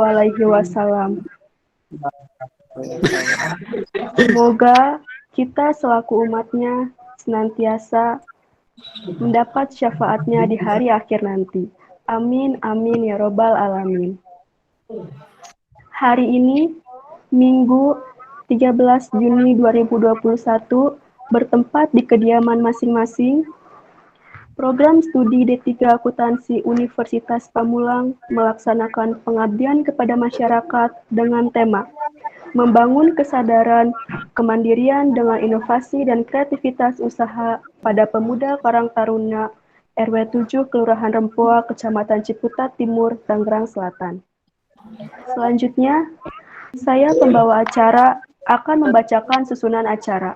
Alaihi Wasallam. Semoga kita selaku umatnya senantiasa mendapat syafaatnya di hari akhir nanti. Amin, amin, ya robbal alamin. Hari ini, Minggu 13 Juni 2021, bertempat di kediaman masing-masing, Program Studi D3 Akuntansi Universitas Pamulang melaksanakan pengabdian kepada masyarakat dengan tema Membangun Kesadaran Kemandirian dengan Inovasi dan Kreativitas Usaha pada Pemuda Karang Taruna RW 7 Kelurahan Rempoa, Kecamatan Ciputat Timur, Tangerang Selatan. Selanjutnya, saya pembawa acara akan membacakan susunan acara.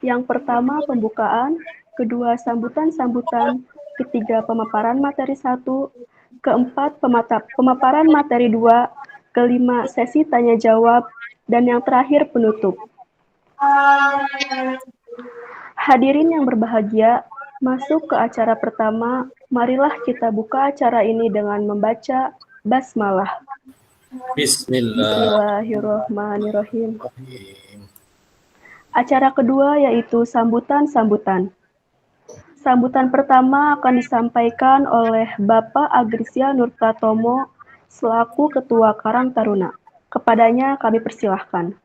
Yang pertama pembukaan, kedua sambutan-sambutan, ketiga pemaparan materi 1, keempat pemaparan materi 2, kelima sesi tanya jawab, dan yang terakhir penutup. Hadirin yang berbahagia, masuk ke acara pertama, marilah kita buka acara ini dengan membaca basmalah. Bismillahirrahmanirrahim. Acara kedua yaitu sambutan-sambutan. Sambutan pertama akan disampaikan oleh Bapak Agrisya Nur Pratomo selaku Ketua Karang Taruna. Kepadanya kami persilahkan.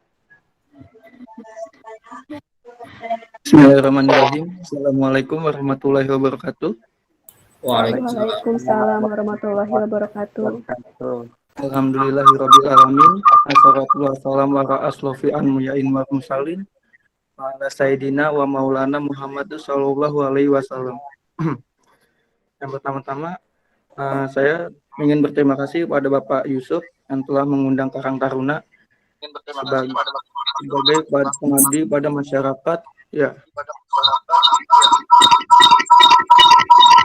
Bismillahirrahmanirrahim. Assalamualaikum warahmatullahi wabarakatuh. Waalaikumsalam warahmatullahi wabarakatuh. Alhamdulillahirabbil alamin. Assalatu wassalamu ala asrofi anbiyain wa mursalin. Ala sayyidina wa maulana Muhammad sallallahu alaihi wasallam. Yang pertama-tama saya ingin berterima kasih kepada Bapak Yusuf yang telah mengundang Karang Taruna sebagai pengabdi pada masyarakat, ya.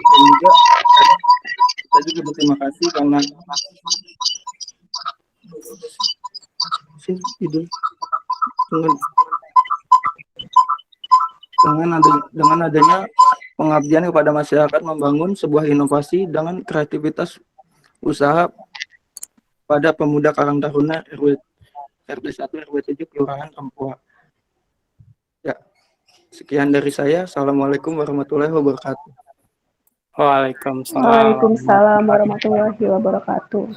Dan juga saya juga berterima kasih karena dengan adanya pengabdian kepada masyarakat membangun sebuah inovasi dengan kreativitas usaha pada pemuda Karang Taruna RW 1 RW 7 Kelurahan Rempoa. Ya, sekian dari saya. Assalamualaikum warahmatullahi wabarakatuh. Waalaikumsalam warahmatullahi wabarakatuh.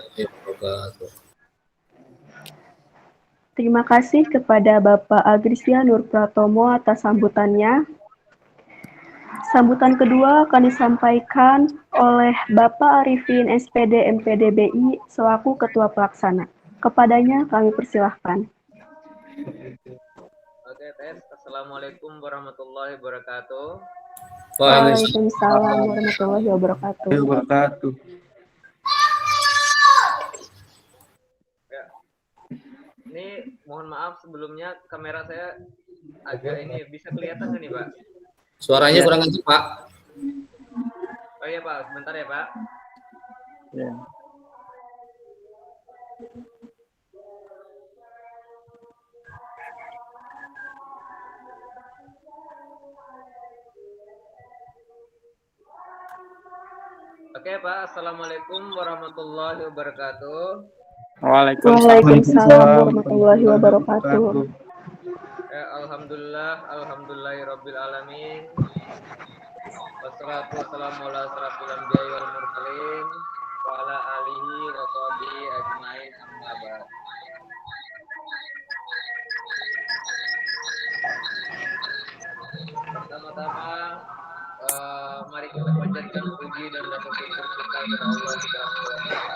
Terima kasih kepada Bapak Agrisya Nur Pratomo atas sambutannya. Sambutan kedua akan disampaikan oleh Bapak Arifin SPD MPD BI selaku Ketua Pelaksana. Kepadanya kami persilahkan. Oke, tes. Assalamualaikum warahmatullahi wabarakatuh. Waalaikumsalam warahmatullahi wabarakatuh. Ya. Ini mohon maaf sebelumnya kamera saya agak ini bisa kelihatan nggak nih, Pak? Suaranya kurang kencang, Pak. Oh iya, Pak. Sebentar ya, Pak. Ya. Oke, Pak. Assalamualaikum warahmatullahi wabarakatuh. Waalaikumsalam warahmatullahi wabarakatuh. Alhamdulillahirabbil alamin. Wassalatu wassalamu ala asyrafil anbiya'i wal mursalin wa ala alihi wa sahbihi ajmain amma ba'd. Pertama-tama mari kita panjatkan puji dan rasa syukur kita kepada Allah Subhanahu wa taala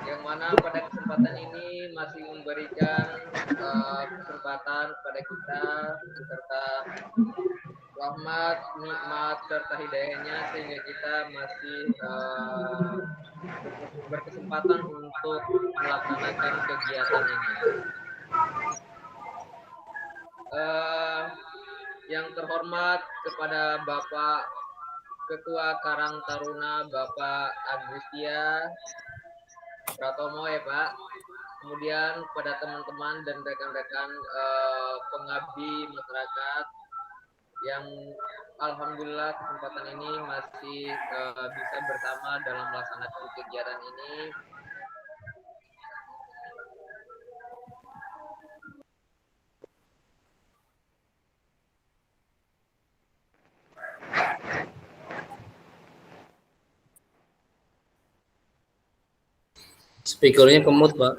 yang mana pada kesempatan ini masih memberikan kesempatan kepada kita serta rahmat, nikmat serta hidayahnya sehingga kita masih berkesempatan untuk melaksanakan kegiatan ini. Yang terhormat kepada Bapak Ketua Karang Taruna Bapak Agrisya Pratomo ya Pak. Kemudian pada teman-teman dan rekan-rekan pengabdi masyarakat yang alhamdulillah kesempatan ini masih bisa bersama dalam melaksanakan kegiatan ini. Speakernya kemut, Pak.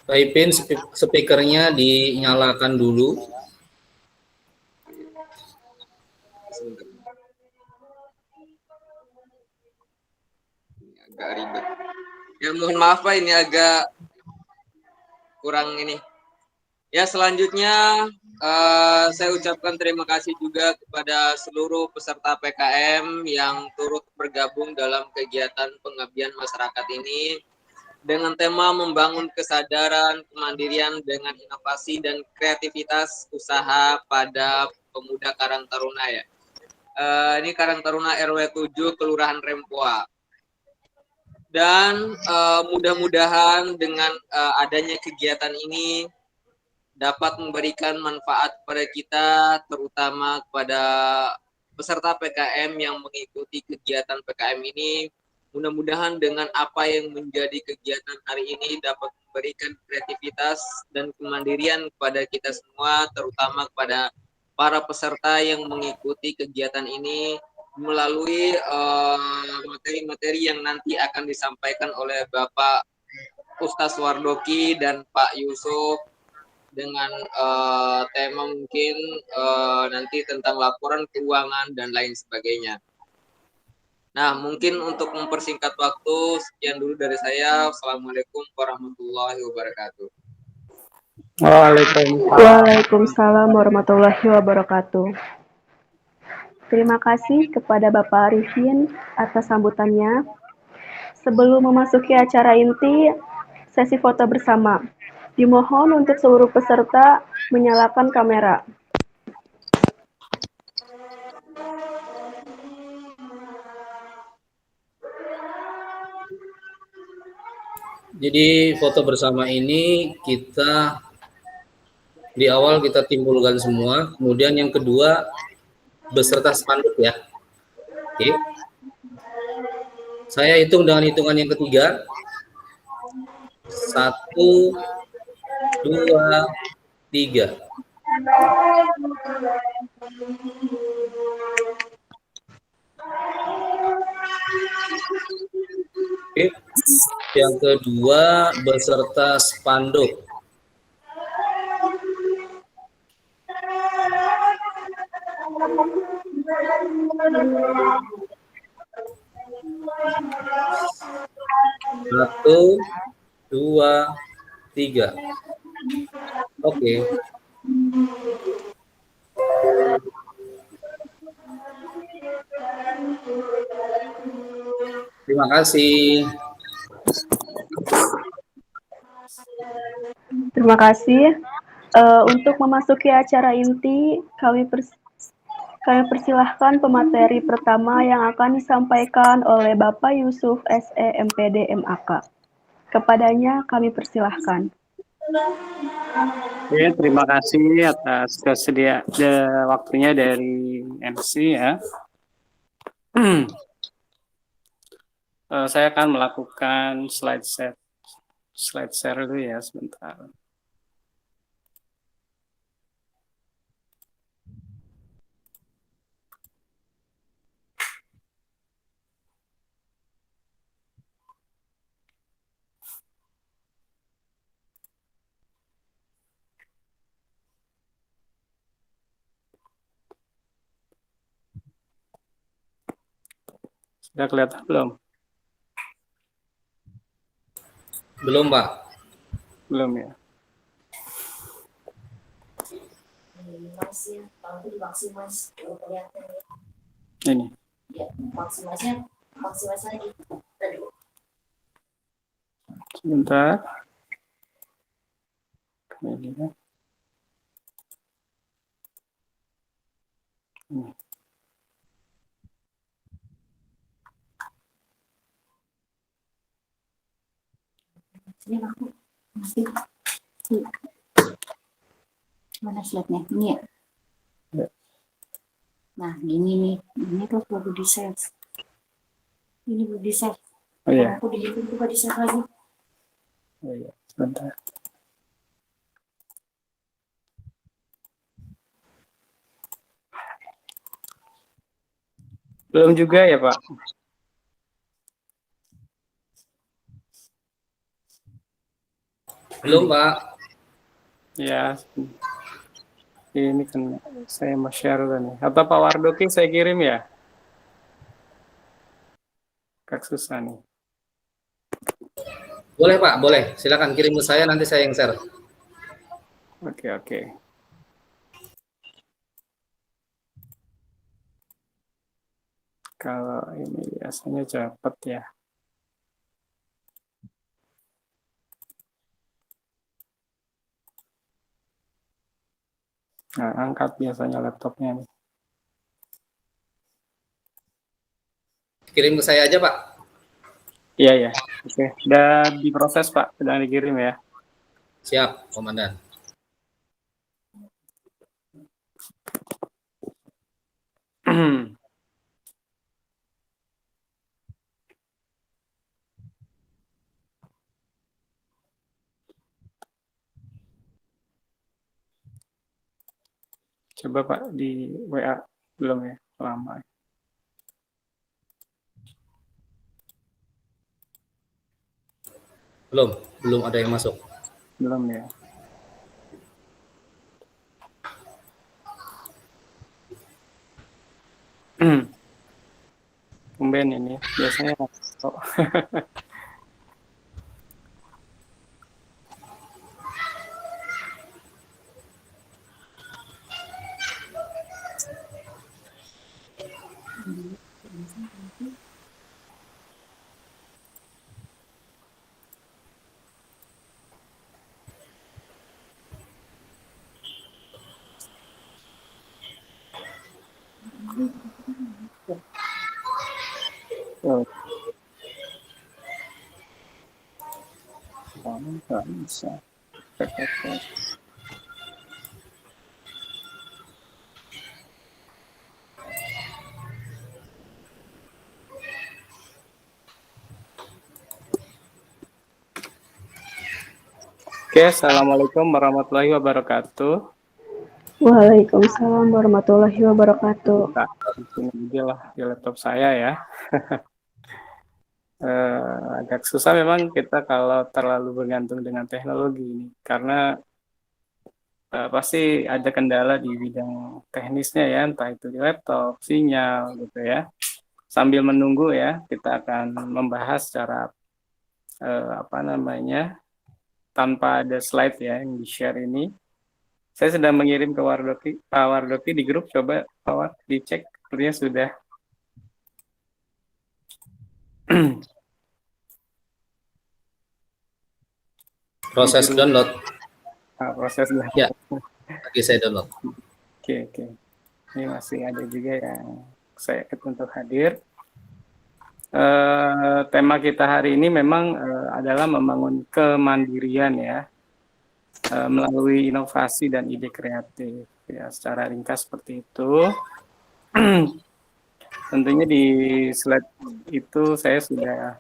Pak Ipin, speakernya dinyalakan dulu. Agak ribet. Ya mohon maaf Pak, ini agak kurang ini. Ya selanjutnya saya ucapkan terima kasih juga kepada seluruh peserta PKM yang turut bergabung dalam kegiatan pengabdian masyarakat ini dengan tema membangun kesadaran kemandirian dengan inovasi dan kreativitas usaha pada pemuda Karang Taruna ya. Ini Karang Taruna RW 7 Kelurahan Rempoa. Dan mudah-mudahan dengan adanya kegiatan ini dapat memberikan manfaat kepada kita, terutama kepada peserta PKM yang mengikuti kegiatan PKM ini. Mudah-mudahan dengan apa yang menjadi kegiatan hari ini dapat memberikan kreativitas dan kemandirian kepada kita semua, terutama kepada para peserta yang mengikuti kegiatan ini melalui materi-materi yang nanti akan disampaikan oleh Bapak Ustaz Wardoki dan Pak Yusuf dengan tema mungkin nanti tentang laporan keuangan dan lain sebagainya. Nah, mungkin untuk mempersingkat waktu, sekian dulu dari saya. Assalamualaikum warahmatullahi wabarakatuh. Waalaikumsalam warahmatullahi wabarakatuh. Terima kasih kepada Bapak Arifin atas sambutannya. Sebelum memasuki acara inti, sesi foto bersama. Dimohon untuk seluruh peserta menyalakan kamera. Jadi foto bersama ini di awal kita timbulkan semua, kemudian yang kedua beserta spanduk ya. Oke. Saya hitung dengan hitungan yang ketiga. 1, 2, 3. Oke. Yang kedua beserta spanduk. Satu, dua, tiga. Oke. Terima kasih. Terima kasih. Untuk memasuki acara inti, kami persilahkan pemateri pertama yang akan disampaikan oleh Bapak Yusuf SE MPD MAK. Kepadanya kami persilahkan. Oke, terima kasih atas waktunya dari MC ya. Saya akan melakukan slide share dulu ya sebentar. Sudah kelihatan belum? Belum, Pak. Belum ya. Ini. Sebentar. Ini ya. Ini. Ini aku masih mana slide-nya? Ini ya. Ya. Nah, gini nih. Ini tuh body size. Ini body size. Oh iya. Aku dibikin tuh body size lagi. Oh iya. Sebentar. Belum juga ya, Pak? Belum, Pak. Ya, ini kan saya mau share nih. Atau Pak Wardoki saya kirim ya? Kak susah nih. Boleh, Pak, boleh. Silakan kirim ke saya, nanti saya yang share. Oke, oke. Kalau ini biasanya cepat ya. Nah, angkat biasanya laptopnya nih. Kirim ke saya aja, Pak. Iya, ya. Oke. Udah diproses, Pak. Sedang dikirim ya. Siap, Komandan. Coba Pak di WA belum ya? Lama. Belum ada yang masuk. Belum ya. Tumben ini. Biasanya oh. Oh. Nggak bisa. Oke, Assalamualaikum warahmatullahi wabarakatuh. Waalaikumsalam warahmatullahi wabarakatuh. Nah, di sini aja lah di laptop saya ya. Agak susah memang kita kalau terlalu bergantung dengan teknologi ini, karena pasti ada kendala di bidang teknisnya ya, entah itu di laptop, sinyal gitu ya. Sambil menunggu ya, kita akan membahas secara tanpa ada slide ya yang di-share ini. Saya sedang mengirim ke Pak Wardoki di grup, coba Pak Ward dicek, sepertinya sudah. Proses download. Proses download. Ya, lagi saya download. Oke. Ini masih ada juga yang saya ikut untuk hadir. Tema kita hari ini memang adalah membangun kemandirian ya, melalui inovasi dan ide kreatif ya, secara ringkas seperti itu. Tentunya di slide itu saya sudah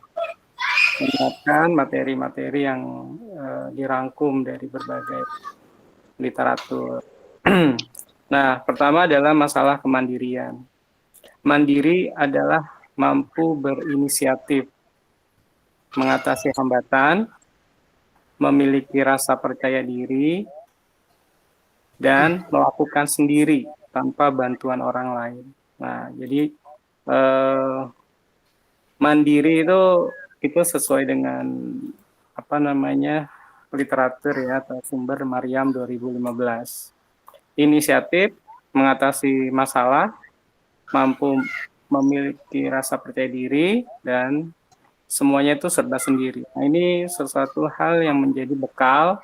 menyiapkan materi-materi yang dirangkum dari berbagai literatur. Nah, pertama adalah masalah kemandirian. Mandiri adalah mampu berinisiatif, mengatasi hambatan, memiliki rasa percaya diri, dan melakukan sendiri tanpa bantuan orang lain. Nah, jadi mandiri itu sesuai dengan literatur ya, atau sumber Maryam 2015. Inisiatif, mengatasi masalah, mampu memiliki rasa percaya diri, dan semuanya itu serba sendiri. Nah, ini sesuatu hal yang menjadi bekal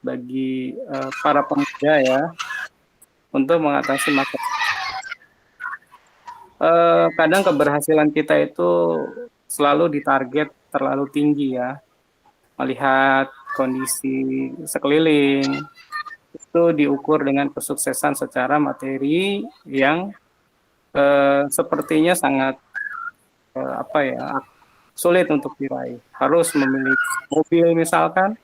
bagi para pemuda ya untuk mengatasi masalah. Kadang keberhasilan kita itu selalu ditarget terlalu tinggi ya. melihat kondisi sekeliling, itu diukur dengan kesuksesan secara materi yang sepertinya sangat sulit untuk diraih. Harus memiliki mobil misalkan,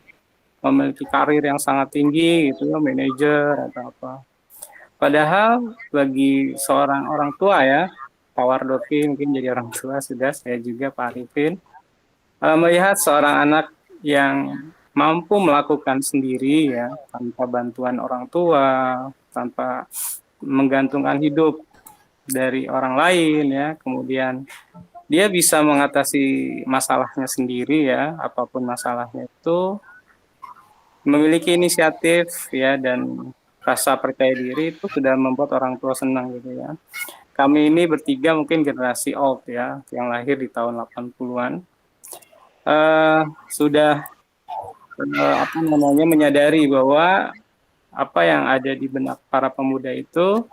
memiliki karir yang sangat tinggi gitu ya, manajer atau apa. Padahal bagi seorang orang tua ya, Pak Wardoki mungkin jadi orang tua sudah, saya juga Pak Arifin, melihat seorang anak yang mampu melakukan sendiri ya, tanpa bantuan orang tua, tanpa menggantungkan hidup dari orang lain ya, kemudian dia bisa mengatasi masalahnya sendiri ya, apapun masalahnya itu, memiliki inisiatif ya dan rasa percaya diri itu sudah membuat orang tua senang gitu ya. Kami ini bertiga mungkin generasi old ya, yang lahir di tahun 80-an, sudah menyadari bahwa apa yang ada di benak para pemuda itu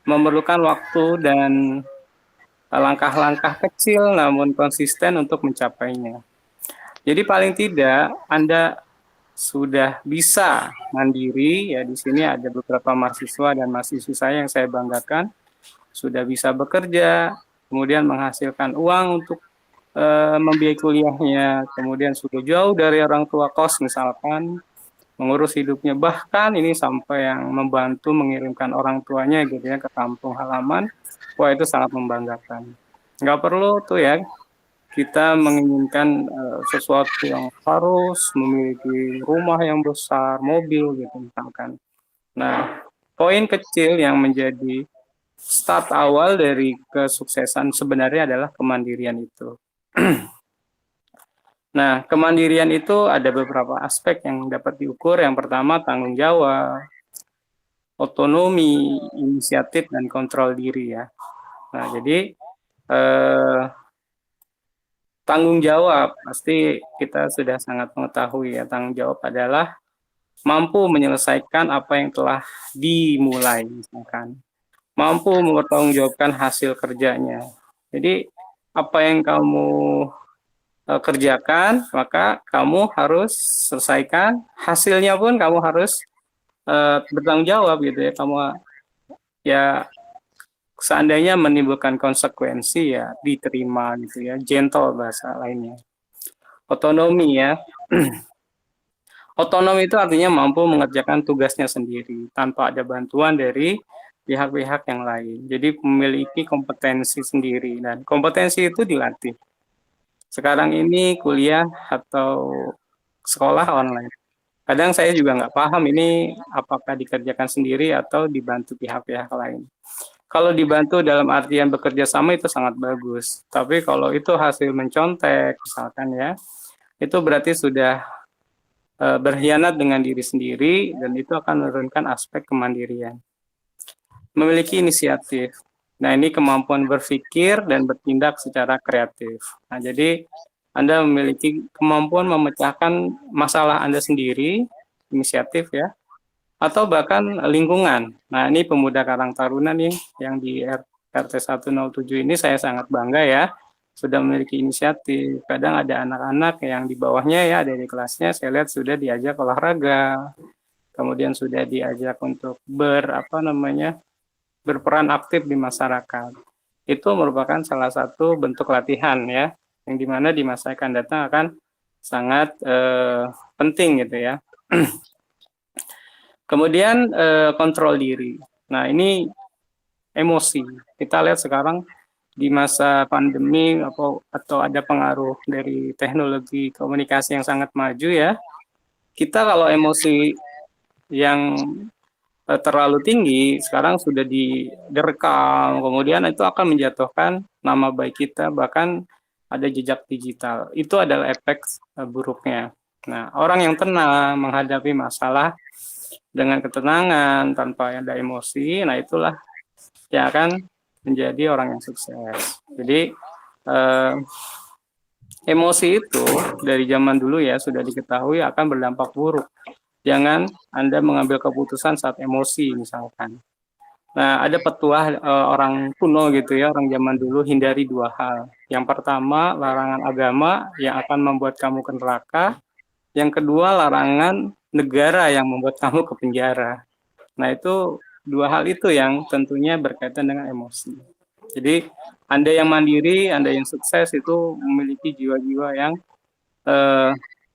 memerlukan waktu dan langkah-langkah kecil namun konsisten untuk mencapainya. Jadi paling tidak Anda sudah bisa mandiri ya, di sini ada beberapa mahasiswa dan mahasiswi saya yang saya banggakan sudah bisa bekerja, kemudian menghasilkan uang untuk membiayai kuliahnya, kemudian sudah jauh dari orang tua kos misalkan, mengurus hidupnya, bahkan ini sampai yang membantu mengirimkan orang tuanya gitu ya ke kampung halaman. Wah, itu sangat membanggakan. Nggak perlu tuh ya kita menginginkan sesuatu yang harus memiliki rumah yang besar, mobil gitu misalkan. Nah, poin kecil yang menjadi start awal dari kesuksesan sebenarnya adalah kemandirian itu. Nah, kemandirian itu ada beberapa aspek yang dapat diukur. Yang pertama, tanggung jawab, otonomi, inisiatif, dan kontrol diri ya. Nah, jadi tanggung jawab, pasti kita sudah sangat mengetahui ya, tanggung jawab adalah mampu menyelesaikan apa yang telah dimulai, misalkan. Mampu mempertanggungjawabkan hasil kerjanya. Jadi, apa yang kamu kerjakan, maka kamu harus selesaikan, hasilnya pun kamu harus bertanggung jawab gitu ya. Kamu ya seandainya menimbulkan konsekuensi ya diterima gitu ya, gentle bahasa lainnya. Otonomi ya. Otonomi itu artinya mampu mengerjakan tugasnya sendiri tanpa ada bantuan dari pihak-pihak yang lain. Jadi memiliki kompetensi sendiri, dan kompetensi itu dilatih. Sekarang ini kuliah atau sekolah online. Kadang saya juga nggak paham ini apakah dikerjakan sendiri atau dibantu pihak-pihak lain. Kalau dibantu dalam artian bekerja sama itu sangat bagus. Tapi kalau itu hasil mencontek, misalkan ya, itu berarti sudah berkhianat dengan diri sendiri, dan itu akan menurunkan aspek kemandirian. Memiliki inisiatif. Nah, ini kemampuan berpikir dan bertindak secara kreatif. Nah, jadi Anda memiliki kemampuan memecahkan masalah Anda sendiri, inisiatif ya, atau bahkan lingkungan. Nah, ini pemuda Karang Taruna nih yang di RT 107 ini saya sangat bangga ya, sudah memiliki inisiatif. Kadang ada anak-anak yang di bawahnya ya, ada di kelasnya, saya lihat sudah diajak olahraga, kemudian sudah diajak untuk berperan aktif di masyarakat. Itu merupakan salah satu bentuk latihan ya, yang dimana di masa akan datang akan sangat penting gitu ya. Kemudian kontrol diri. Nah, ini emosi. Kita lihat sekarang di masa pandemi atau ada pengaruh dari teknologi komunikasi yang sangat maju ya. Kita kalau emosi yang terlalu tinggi sekarang sudah direkam, kemudian itu akan menjatuhkan nama baik kita, bahkan ada jejak digital. Itu adalah efek buruknya. Nah, orang yang tenang menghadapi masalah dengan ketenangan tanpa ada emosi, nah itulah yang akan menjadi orang yang sukses. Jadi emosi itu dari zaman dulu ya sudah diketahui akan berdampak buruk. Jangan Anda mengambil keputusan saat emosi misalkan. Nah, ada petuah orang kuno gitu ya, orang zaman dulu, hindari dua hal. Yang pertama, larangan agama yang akan membuat kamu ke neraka. Yang kedua, larangan negara yang membuat kamu ke penjara. Nah, itu dua hal itu yang tentunya berkaitan dengan emosi. Jadi, Anda yang mandiri, Anda yang sukses itu memiliki jiwa-jiwa yang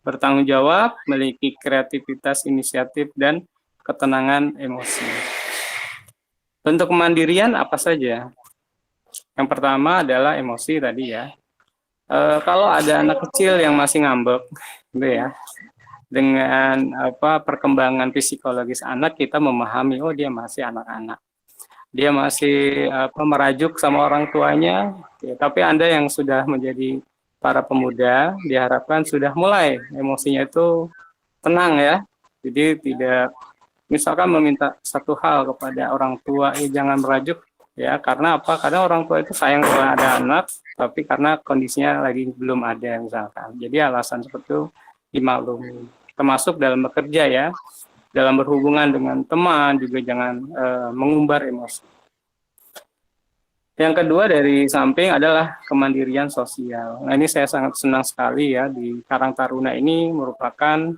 bertanggung jawab, memiliki kreativitas, inisiatif, dan ketenangan emosi. Bentuk kemandirian apa saja? Yang pertama adalah emosi tadi ya. Kalau ada anak kecil yang masih ngambek, gitu ya, dengan perkembangan psikologis anak, kita memahami, oh dia masih anak-anak, dia masih merajuk sama orang tuanya. Ya, tapi Anda yang sudah menjadi para pemuda diharapkan sudah mulai emosinya itu tenang ya, jadi tidak misalkan meminta satu hal kepada orang tua, jangan merajuk ya, karena apa? Karena orang tua itu sayang kalau ada anak, tapi karena kondisinya lagi belum ada misalkan. Jadi alasan seperti itu dimaklumi. Termasuk dalam bekerja ya, dalam berhubungan dengan teman juga jangan mengumbar emosi. Yang kedua dari samping adalah kemandirian sosial. Nah, ini saya sangat senang sekali ya, di Karang Taruna ini merupakan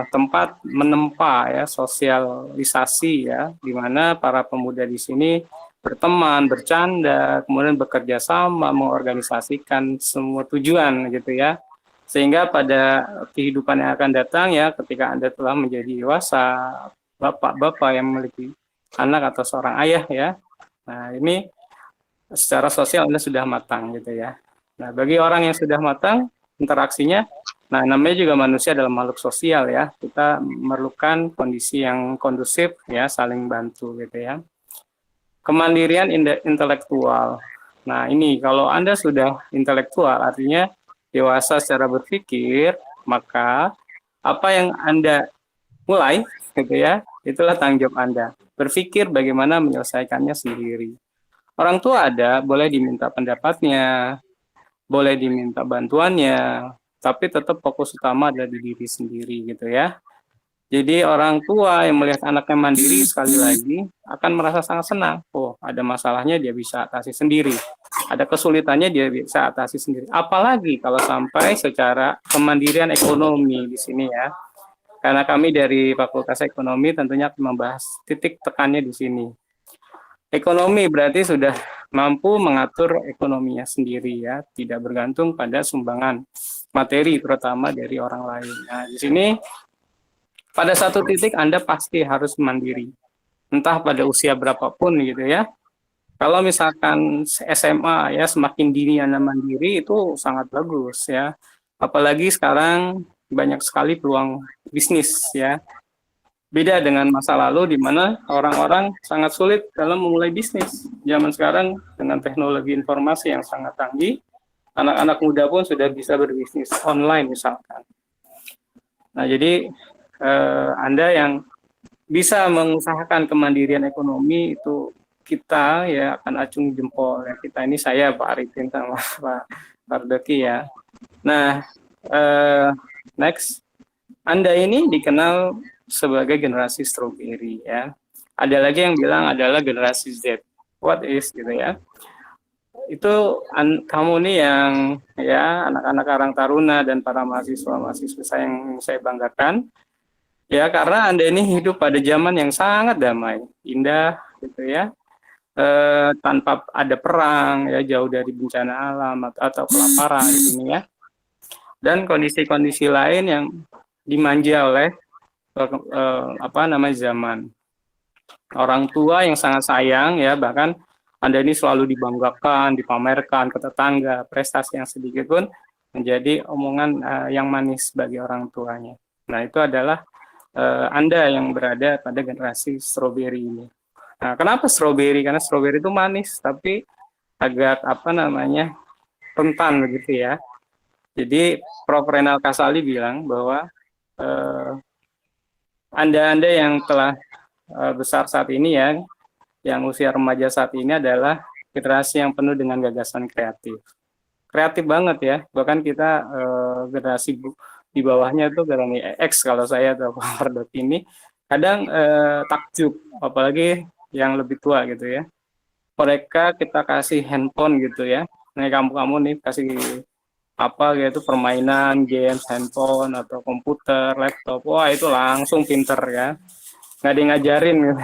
tempat menempa ya sosialisasi ya, di mana para pemuda di sini berteman, bercanda, kemudian bekerja sama, mengorganisasikan semua tujuan gitu ya. Sehingga pada kehidupan yang akan datang ya, ketika Anda telah menjadi dewasa, bapak-bapak yang memiliki anak atau seorang ayah ya. Nah, ini secara sosial Anda sudah matang gitu ya. Nah, bagi orang yang sudah matang interaksinya, nah namanya juga manusia adalah makhluk sosial ya. Kita memerlukan kondisi yang kondusif ya, saling bantu gitu ya. Kemandirian intelektual. Nah, ini kalau Anda sudah intelektual artinya dewasa secara berpikir, maka apa yang Anda mulai gitu ya, itulah tanggung jawab Anda. Berpikir bagaimana menyelesaikannya sendiri. Orang tua ada, boleh diminta pendapatnya, boleh diminta bantuannya, tapi tetap fokus utama adalah di diri sendiri gitu ya. Jadi orang tua yang melihat anaknya mandiri sekali lagi akan merasa sangat senang. Oh, ada masalahnya dia bisa atasi sendiri. Ada kesulitannya dia bisa atasi sendiri. Apalagi kalau sampai secara kemandirian ekonomi di sini ya. Karena kami dari Fakultas Ekonomi tentunya akan membahas titik tekannya di sini. Ekonomi berarti sudah mampu mengatur ekonominya sendiri ya, tidak bergantung pada sumbangan materi terutama dari orang lain. Nah, di sini pada satu titik Anda pasti harus mandiri. Entah pada usia berapapun gitu ya. Kalau misalkan SMA ya, semakin dini Anda mandiri itu sangat bagus ya. Apalagi sekarang banyak sekali peluang bisnis ya. Beda dengan masa lalu di mana orang-orang sangat sulit dalam memulai bisnis. Zaman sekarang dengan teknologi informasi yang sangat canggih, anak-anak muda pun sudah bisa berbisnis online misalkan. Nah, jadi Anda yang bisa mengusahakan kemandirian ekonomi itu kita ya akan acung jempol ya. Kita ini saya Pak Arifin sama Pak Fardoki ya. Nah, next, Anda ini dikenal sebagai generasi strawberry ya. Ada lagi yang bilang adalah generasi Z. What is gitu ya? Itu kamu nih yang ya anak-anak Karang Taruna dan para mahasiswa-mahasiswa yang saya banggakan. Ya, karena Anda ini hidup pada zaman yang sangat damai, indah gitu ya. Tanpa ada perang ya, jauh dari bencana alam atau kelaparan gitu ya. Dan kondisi-kondisi lain yang dimanja oleh zaman. Orang tua yang sangat sayang ya, bahkan Anda ini selalu dibanggakan, dipamerkan ke tetangga, prestasi yang sedikit pun menjadi omongan yang manis bagi orang tuanya. Nah, itu adalah Anda yang berada pada generasi strawberry ini. Nah, kenapa strawberry? Karena strawberry itu manis, tapi agak rentan begitu ya. Jadi Prof. Renal Kasali bilang bahwa Anda yang telah besar saat ini ya, yang usia remaja saat ini adalah generasi yang penuh dengan gagasan kreatif. Kreatif banget ya, bahkan kita generasi di bawahnya itu generasi X kalau saya atau Pak ini kadang takjub, apalagi yang lebih tua gitu ya. Mereka kita kasih handphone gitu ya, nih kamu nih kasih apa gitu permainan, games, handphone atau komputer, laptop, wah itu langsung pinter ya, nggak ada yang ngajarin gitu.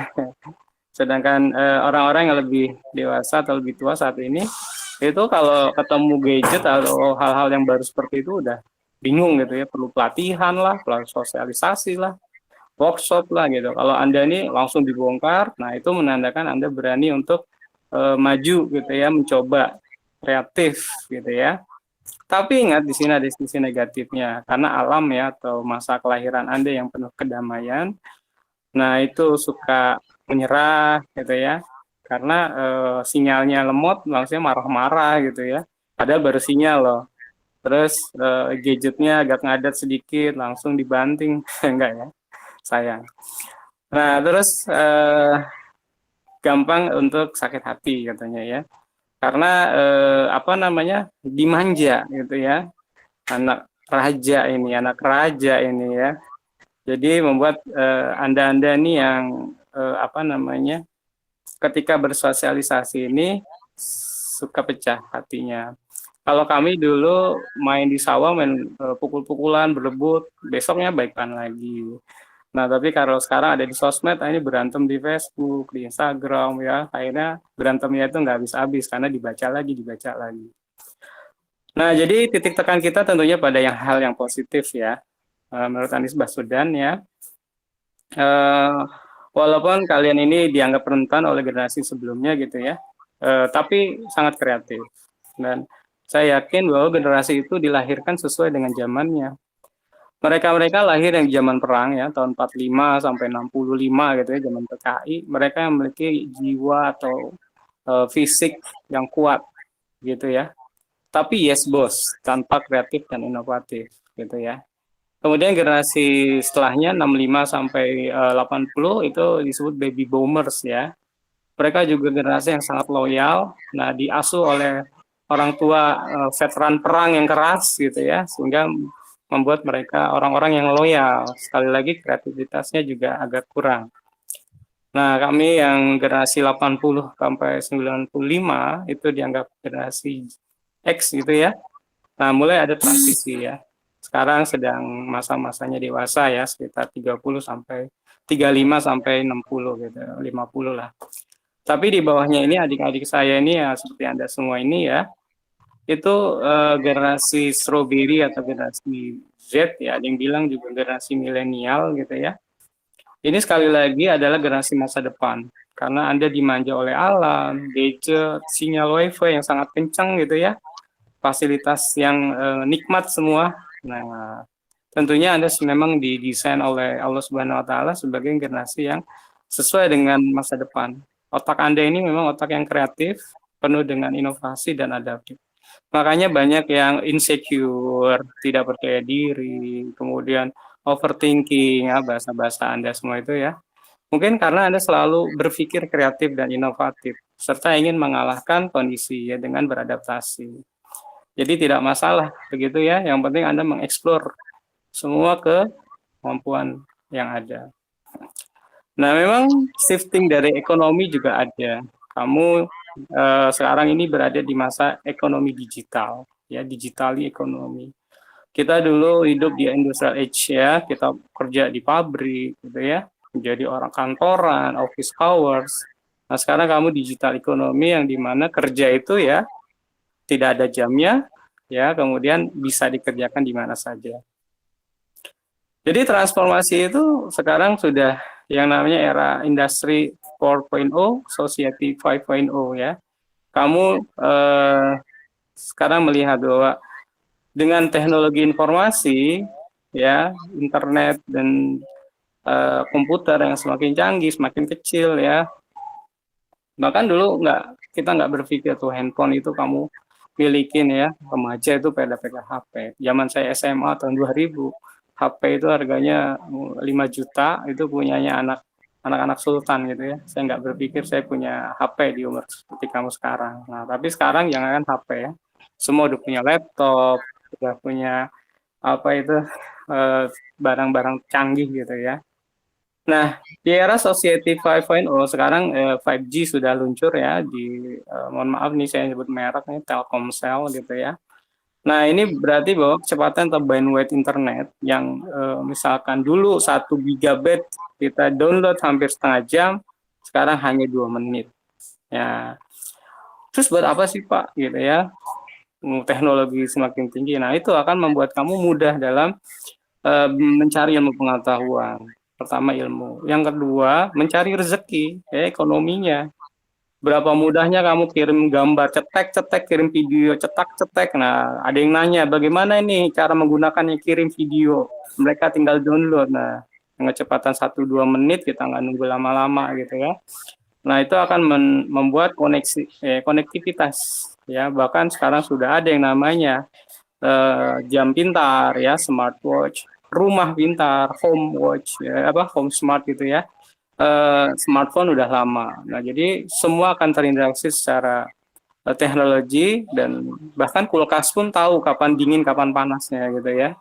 Sedangkan orang-orang yang lebih dewasa atau lebih tua saat ini itu kalau ketemu gadget atau hal-hal yang baru seperti itu udah bingung gitu ya, perlu pelatihan lah, perlu sosialisasi lah, workshop lah gitu. Kalau Anda ini langsung dibongkar, nah itu menandakan Anda berani untuk maju gitu ya, mencoba kreatif gitu ya. Tapi ingat di sini ada sisi negatifnya, karena alam ya atau masa kelahiran Anda yang penuh kedamaian, nah itu suka menyerah gitu ya, karena sinyalnya lemot, langsung marah-marah gitu ya. Padahal baru sinyal loh. Terus gadgetnya agak ngadat sedikit, langsung dibanting, enggak ya, sayang. Nah terus gampang untuk sakit hati katanya ya, karena apa namanya dimanja gitu ya, anak anak raja ini ya. Jadi membuat anda nih yang apa namanya ketika bersosialisasi ini suka pecah hatinya. Kalau kami dulu main di sawah, main pukul-pukulan, berebut, besoknya baikan lagi. Nah, tapi kalau sekarang ada di sosmed, ini berantem di Facebook, di Instagram ya, akhirnya berantemnya itu nggak habis-habis karena dibaca lagi, dibaca lagi. Nah, jadi titik tekan kita tentunya pada hal yang positif ya, menurut Anies Baswedan ya. Walaupun kalian ini dianggap rentan oleh generasi sebelumnya gitu ya, tapi sangat kreatif. Dan saya yakin bahwa generasi itu dilahirkan sesuai dengan zamannya. Mereka lahir yang zaman perang ya, tahun 45 sampai 65 gitu ya, zaman PKI. Mereka yang memiliki jiwa atau fisik yang kuat gitu ya. Tapi yes bos, tanpa kreatif dan inovatif gitu ya. Kemudian generasi setelahnya 65 sampai 80 itu disebut baby boomers ya. Mereka juga generasi yang sangat loyal. Nah, diasuh oleh orang tua veteran perang yang keras gitu ya, sehingga membuat mereka orang-orang yang loyal. Sekali lagi kreativitasnya juga agak kurang. Nah, kami yang generasi 80 sampai 95 itu dianggap generasi X gitu ya. Nah, mulai ada transisi ya. Sekarang sedang masa-masanya dewasa ya, sekitar 30 sampai 35 sampai 60 gitu, 50 lah. Tapi di bawahnya ini adik-adik saya ini ya seperti Anda semua ini ya, itu generasi strawberry atau generasi Z ya, ada yang bilang juga generasi milenial gitu ya. Ini sekali lagi adalah generasi masa depan, karena Anda dimanja oleh alam, gadget, sinyal wifi yang sangat kencang gitu ya, fasilitas yang nikmat semua. Nah, tentunya Anda memang didesain oleh Allah Subhanahu wa taala sebagai generasi yang sesuai dengan masa depan. Otak Anda ini memang otak yang kreatif, penuh dengan inovasi dan adaptif. Makanya banyak yang insecure, tidak percaya diri, kemudian overthinking, ya, bahasa-bahasa Anda semua itu ya. Mungkin karena Anda selalu berpikir kreatif dan inovatif, serta ingin mengalahkan kondisi ya dengan beradaptasi. Jadi tidak masalah begitu ya, yang penting Anda mengeksplor semua kemampuan yang ada. Nah, memang shifting dari ekonomi juga ada. Kamu sekarang ini berada di masa ekonomi digital, ya, digitali ekonomi. Kita dulu hidup di industrial age ya, kita kerja di pabrik gitu ya, menjadi orang kantoran, office hours. Nah, sekarang kamu digital ekonomi yang dimana kerja itu ya tidak ada jamnya, ya, kemudian bisa dikerjakan di mana saja. Jadi transformasi itu sekarang sudah yang namanya era industri 4.0, society 5.0 ya. Kamu sekarang melihat bahwa dengan teknologi informasi, ya, internet dan komputer yang semakin canggih, semakin kecil ya. Bahkan dulu kita nggak berpikir tuh handphone itu kamu milikin ya, remaja itu pada pegang HP. Zaman saya SMA tahun 2000, HP itu harganya 5 juta, itu punyanya anak-anak sultan gitu ya. Saya nggak berpikir saya punya HP di umur seperti kamu sekarang. Nah, tapi sekarang jangan HP ya. Semua udah punya laptop, udah punya apa itu barang-barang canggih gitu ya. Nah, di era Society 5.0 sekarang 5G sudah luncur ya di mohon maaf nih saya nyebut merek nih Telkomsel gitu ya. Nah, ini berarti bahwa kecepatan atau bandwidth internet yang misalkan dulu 1 GB kita download hampir setengah jam, sekarang hanya 2 menit. Ya, terus buat apa sih Pak? Gitu ya, teknologi semakin tinggi. Nah, itu akan membuat kamu mudah dalam mencari ilmu pengetahuan. Pertama ilmu. Yang kedua, mencari rezeki, ya, ekonominya. Berapa mudahnya kamu kirim gambar, cetek-cetek, kirim video, cetak-cetek. Nah, ada yang nanya, bagaimana ini cara menggunakannya kirim video? Mereka tinggal download. Nah, dengan kecepatan 1-2 menit, kita nggak nunggu lama-lama gitu ya. Nah, itu akan membuat konektivitas. Ya, bahkan sekarang sudah ada yang namanya jam pintar, ya, smartwatch, rumah pintar, home watch, ya, home smart gitu ya. Smartphone udah lama. Nah, jadi semua akan terinteraksi secara teknologi dan bahkan kulkas pun tahu kapan dingin, kapan panasnya gitu ya.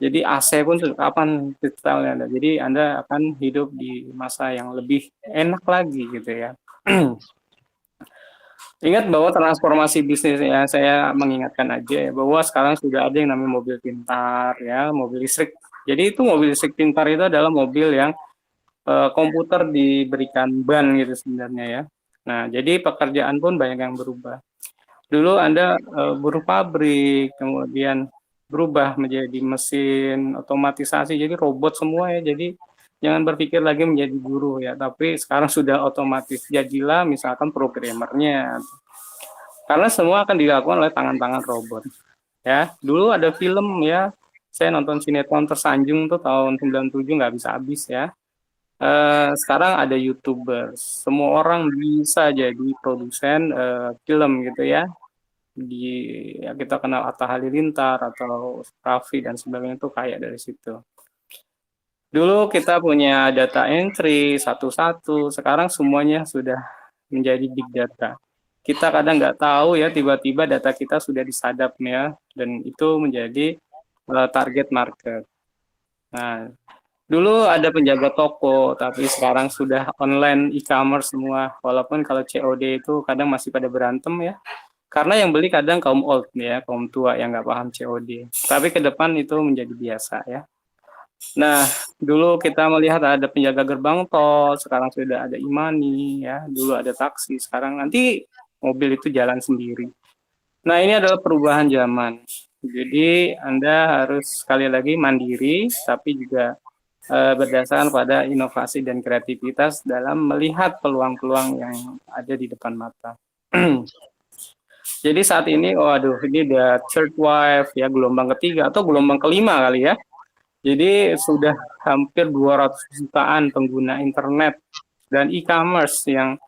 Jadi AC pun kapan detailnya. Nah, jadi Anda akan hidup di masa yang lebih enak lagi gitu ya. Ingat bahwa transformasi bisnis ya, saya mengingatkan aja ya, bahwa sekarang sudah ada yang namanya mobil pintar ya, mobil listrik. Jadi itu mobil listrik pintar itu adalah mobil yang komputer diberikan ban gitu sebenarnya ya. Nah, jadi pekerjaan pun banyak yang berubah. Dulu Anda buruh pabrik, kemudian berubah menjadi mesin otomatisasi, jadi robot semua ya. Jadi jangan berpikir lagi menjadi buruh ya, tapi sekarang sudah otomatis. Jadilah misalkan programmernya. Karena semua akan dilakukan oleh tangan-tangan robot. Ya, dulu ada film ya, saya nonton sinetron Tersanjung tuh tahun 97 nggak bisa habis ya. Sekarang ada YouTuber, semua orang bisa jadi produsen film gitu ya. Ya kita kenal Atta Halilintar atau Raffi dan sebagainya itu kayak dari situ. Dulu kita punya data entry satu-satu, sekarang semuanya sudah menjadi big data. Kita kadang nggak tahu ya, tiba-tiba data kita sudah disadap ya, dan itu menjadi target market. Nah, dulu ada penjaga toko, tapi sekarang sudah online e-commerce semua. Walaupun kalau COD itu kadang masih pada berantem ya. Karena yang beli kadang kaum old ya, kaum tua yang nggak paham COD. Tapi ke depan itu menjadi biasa ya. Nah, dulu kita melihat ada penjaga gerbang tol, sekarang sudah ada e-money ya. Dulu ada taksi, sekarang nanti mobil itu jalan sendiri. Nah, ini adalah perubahan zaman. Jadi Anda harus sekali lagi mandiri, tapi juga berdasarkan pada inovasi dan kreativitas dalam melihat peluang-peluang yang ada di depan mata. Jadi saat ini, waduh, ini udah third wave ya, gelombang ketiga atau gelombang kelima kali ya. Jadi sudah hampir 200 jutaan pengguna internet dan e-commerce yang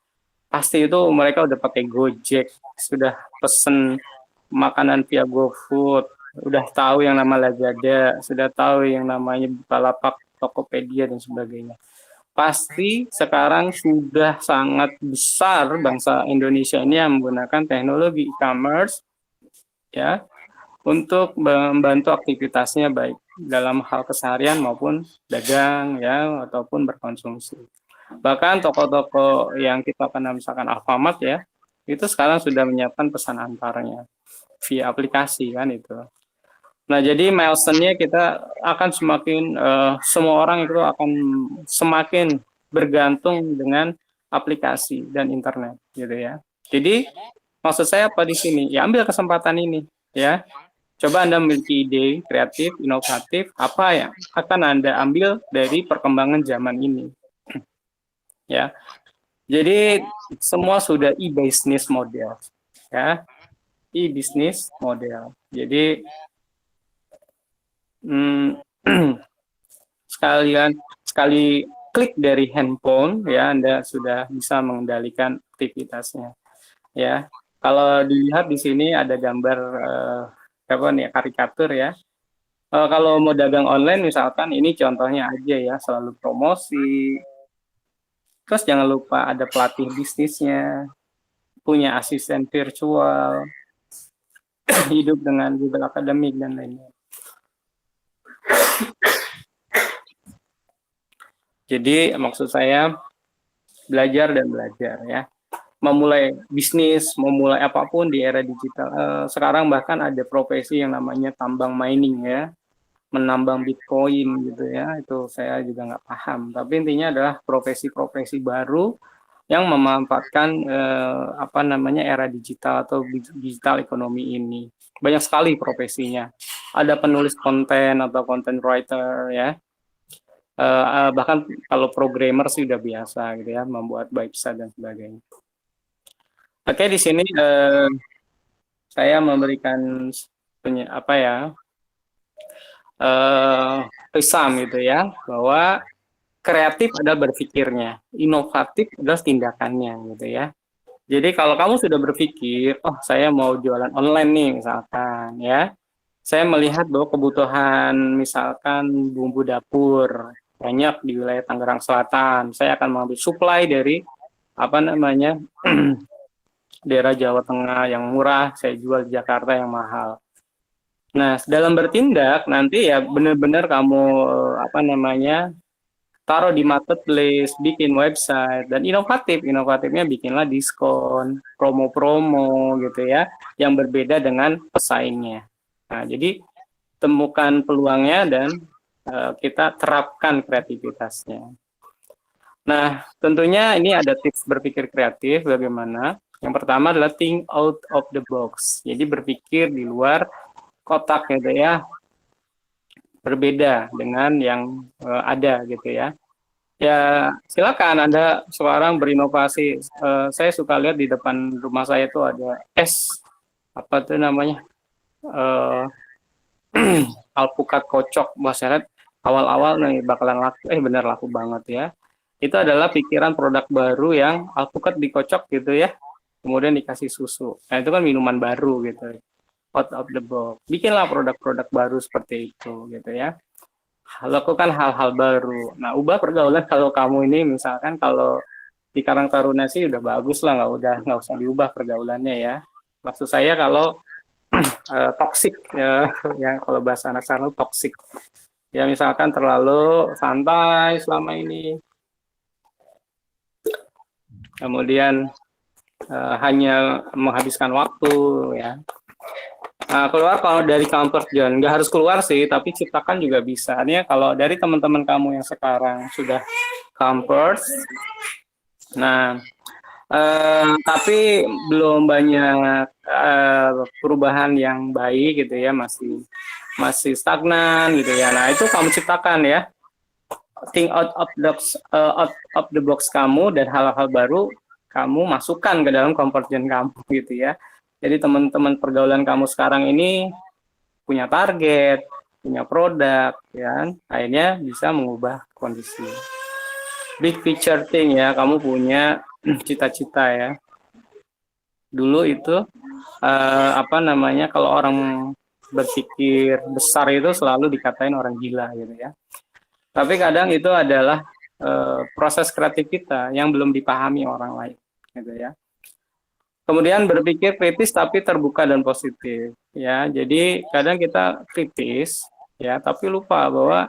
pasti itu mereka udah pakai Gojek, sudah pesen makanan via GoFood, udah tahu yang nama Lazada, sudah tahu yang namanya Bukalapak, Tokopedia dan sebagainya. Pasti sekarang sudah sangat besar bangsa Indonesia ini yang menggunakan teknologi e-commerce ya untuk membantu aktivitasnya baik dalam hal keseharian maupun dagang ya ataupun berkonsumsi. Bahkan toko-toko yang kita kenal misalkan Alfamart ya, itu sekarang sudah menyiapkan pesan antarnya via aplikasi kan itu. Nah, jadi milestone-nya kita akan semakin semua orang itu akan semakin bergantung dengan aplikasi dan internet gitu ya. Jadi maksud saya apa di sini? Ya ambil kesempatan ini ya. Coba Anda memiliki ide kreatif, inovatif, apa yang akan Anda ambil dari perkembangan zaman ini. Ya. Jadi semua sudah e-business model ya. E-business model. Jadi sekali klik dari handphone ya Anda sudah bisa mengendalikan aktivitasnya ya. Kalau dilihat di sini ada gambar karikatur ya. Kalau mau dagang online misalkan ini contohnya aja ya, selalu promosi. Terus jangan lupa ada pelatih bisnisnya, punya asisten virtual, hidup dengan Google Academic dan lainnya. Jadi maksud saya belajar dan belajar ya. memulai bisnis, memulai apapun di era digital. Sekarang bahkan ada profesi yang namanya tambang mining ya, menambang Bitcoin gitu ya. Itu saya juga nggak paham. Tapi intinya adalah profesi-profesi baru yang memanfaatkan apa namanya era digital atau digital ekonomi ini. Banyak sekali profesinya. Ada penulis konten atau content writer ya. Bahkan kalau programmer sih udah biasa gitu ya, membuat website dan sebagainya. Oke, di sini saya memberikan apa ya, pesan gitu ya, bahwa kreatif adalah berpikirnya, inovatif adalah tindakannya gitu ya. Jadi kalau kamu sudah berpikir, oh saya mau jualan online nih misalkan ya, saya melihat bahwa kebutuhan misalkan bumbu dapur banyak di wilayah Tangerang Selatan, saya akan mengambil supply dari apa namanya daerah Jawa Tengah yang murah, saya jual di Jakarta yang mahal. Nah, dalam bertindak nanti ya benar-benar kamu apa namanya taruh di marketplace, bikin website, dan inovatifnya bikinlah diskon, promo-promo gitu ya, yang berbeda dengan pesaingnya. Nah, jadi temukan peluangnya dan kita terapkan kreativitasnya. Nah, tentunya ini ada tips berpikir kreatif bagaimana. Yang pertama adalah think out of the box. Jadi berpikir di luar kotak gitu ya, berbeda dengan yang ada gitu ya. Ya silakan Anda sekarang berinovasi. Saya suka lihat di depan rumah saya itu ada apa tuh namanya alpukat kocok. Wah, saya lihat awal-awal nih bakalan laku, benar laku banget ya. Itu adalah pikiran produk baru yang alpukat dikocok gitu ya, kemudian dikasih susu. Nah itu kan minuman baru gitu, out of the box. Bikinlah produk-produk baru seperti itu gitu ya. Lakukan hal-hal baru. Nah, ubah pergaulan. Kalau kamu ini misalkan kalau di Karang Taruna sih udah bagus lah, nggak usah diubah pergaulannya ya. Maksud saya kalau toksik ya, kalau bahasa anak sekarang toksik. Ya misalkan terlalu santai selama ini, kemudian hanya menghabiskan waktu ya. Keluar kalau dari comfort zone, nggak harus keluar sih, tapi ciptakan juga bisa. Ini kalau dari teman-teman kamu yang sekarang sudah comfort, nah tapi belum banyak perubahan yang baik gitu ya, masih stagnan gitu ya. Nah itu kamu ciptakan ya, think out of the box kamu, dan hal-hal baru kamu masukkan ke dalam comfort zone kamu gitu ya. Jadi teman-teman pergaulan kamu sekarang ini punya target, punya produk, ya, akhirnya bisa mengubah kondisi. Big picture thing ya, kamu punya cita-cita ya. Dulu itu apa namanya, kalau orang berpikir besar itu selalu dikatain orang gila gitu ya. Tapi kadang itu adalah proses kreatif kita yang belum dipahami orang lain gitu ya. Kemudian berpikir kritis tapi terbuka dan positif ya. Jadi kadang kita kritis ya, tapi lupa bahwa